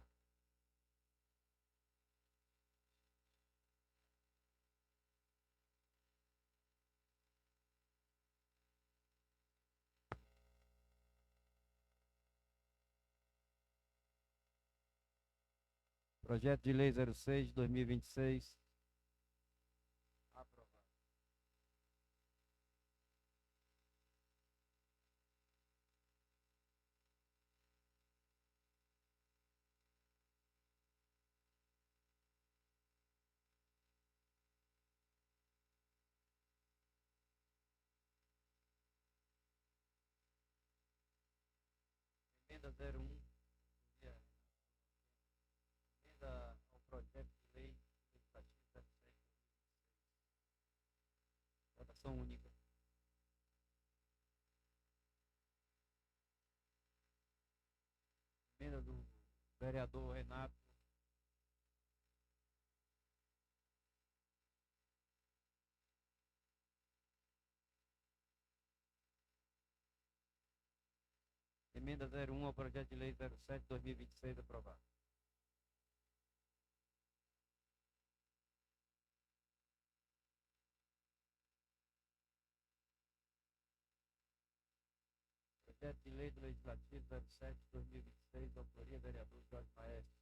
Projeto de Lei 06/2026, aprovado. Emenda 01. Emenda ao projeto de lei legislativo 07. Votação única. Emenda do vereador Renato. Emenda 01 ao projeto de lei 07/2026 aprovado. Projeto de lei do Legislativo 07/2026, autoria vereador Jorge Maestro.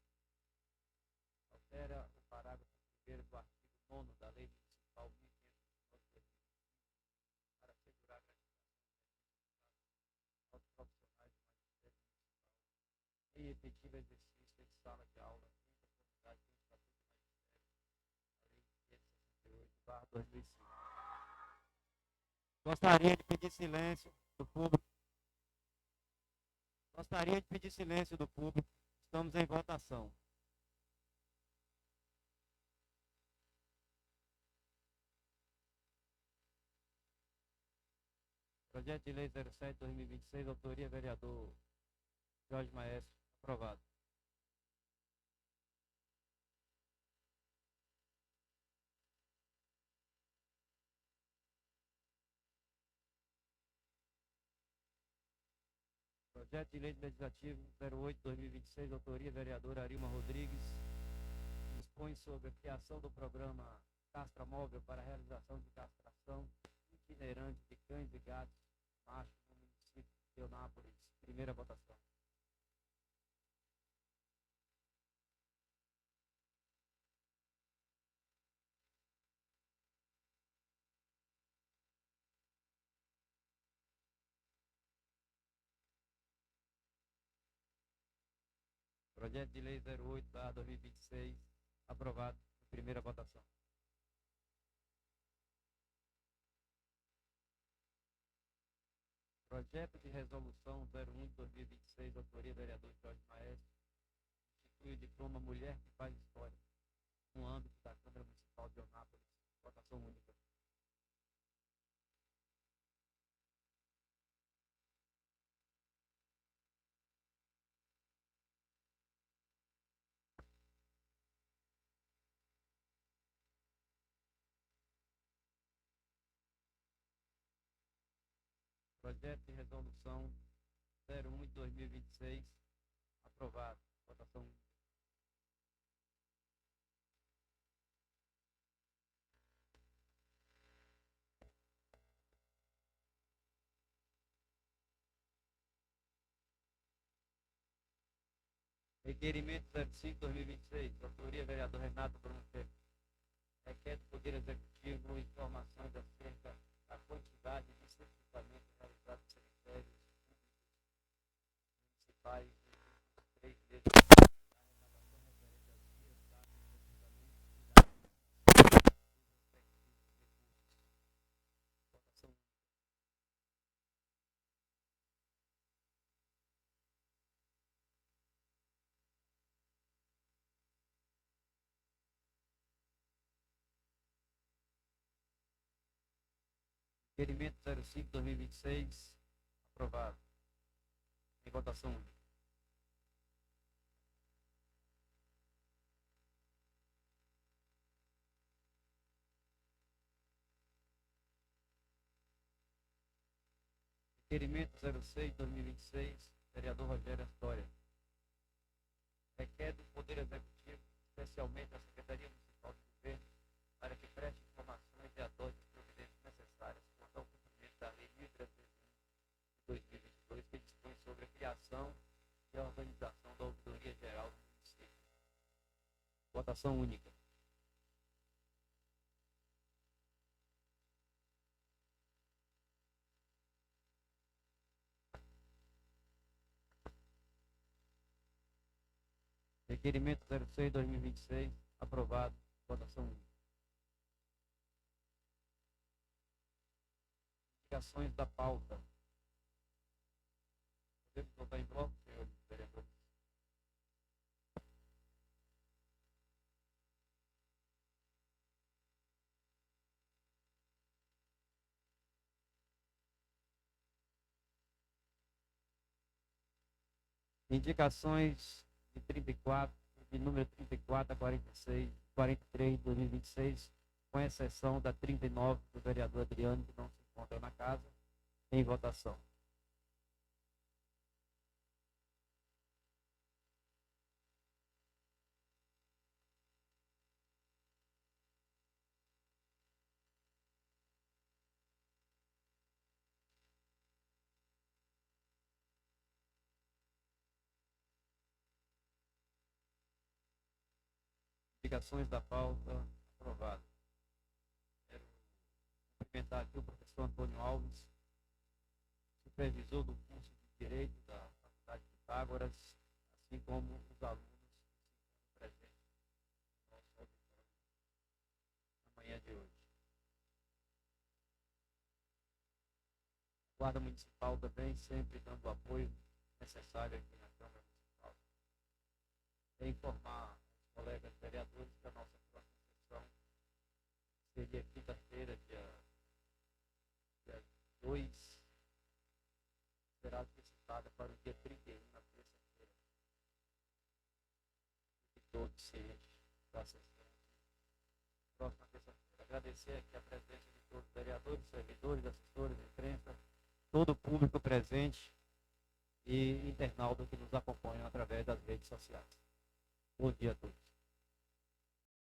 Altera o parágrafo 1º do artigo 9º da Lei Municipal 1529/2020 para assegurar a gratificação aos profissionais do Magistério Municipal em efetivo exercício de sala de aula em conformidade com o Estatuto do Magistério, a Lei 568/2005. Gostaria de pedir silêncio do público. Gostaria de pedir silêncio do público. Estamos em votação. Projeto de lei 07/2026, autoria vereador Jorge Maestro, aprovado. Projeto de lei legislativo 08/2026, autoria vereadora Arilma Rodrigues, dispõe sobre a criação do programa Castra Móvel para a realização de castração itinerante de cães e gatos machos no município de Teonápolis. Primeira votação. Projeto de lei 08/2026, aprovado em primeira votação. Projeto de resolução 01/2026, autoria vereador Jorge Maestro, institui o diploma Mulher que Faz História no âmbito da Câmara Municipal de Onápolis. Votação única. Projeto de resolução 01/2026, aprovado. Votação única. Requerimento 05/2026, autoria vereador Renato Bruno Ferreira. Requer do Poder Executivo informações acerca da quantidade de certificamentos realizados por cemitérios públicos municipais nos últimos 3 meses. A arrecadação referente aos dias, datas de sepultamento e da destinação dos respectivos recursos. Votação. Requerimento 05/2026, aprovado. Em votação única. Requerimento 06/2026, vereador Rogério Astória. Requer do Poder Executivo, especialmente da Secretaria Municipal de Governo, para que preste informações e adote as providências necessárias quanto ao cumprimento da Lei 1301 de 2022, que dispõe sobre a criação e a organização da Ouvidoria Geral do município. Votação única. Requerimento 06/2026, aprovado. Votação única. Indicações da pauta. Podemos votar em bloco, senhores? vereadores. Indicações de 34, de número 34 a 46, 43 de 2026, com exceção da 39 do vereador Adriano, que não se encontra na casa, em votação. Indicações da pauta aprovada. Quero cumprimentar aqui o professor Antônio Alves, supervisor do curso de Direito da Faculdade de Pitágoras, assim como os alunos que se encontram presentes no nosso auditório na manhã de hoje. A Guarda Municipal também sempre dando o apoio necessário aqui na Câmara Municipal. É informar os colegas vereadores que a nossa próxima sessão seria quinta-feira, dia 2, será antecipada para o dia 31, na terça-feira. E todos cientes da sessão próxima terça-feira. Agradecer aqui a presença de todos os vereadores, servidores, assessores, imprensa, todo o público presente e internauta que nos acompanham através das redes sociais. Bom dia a todos.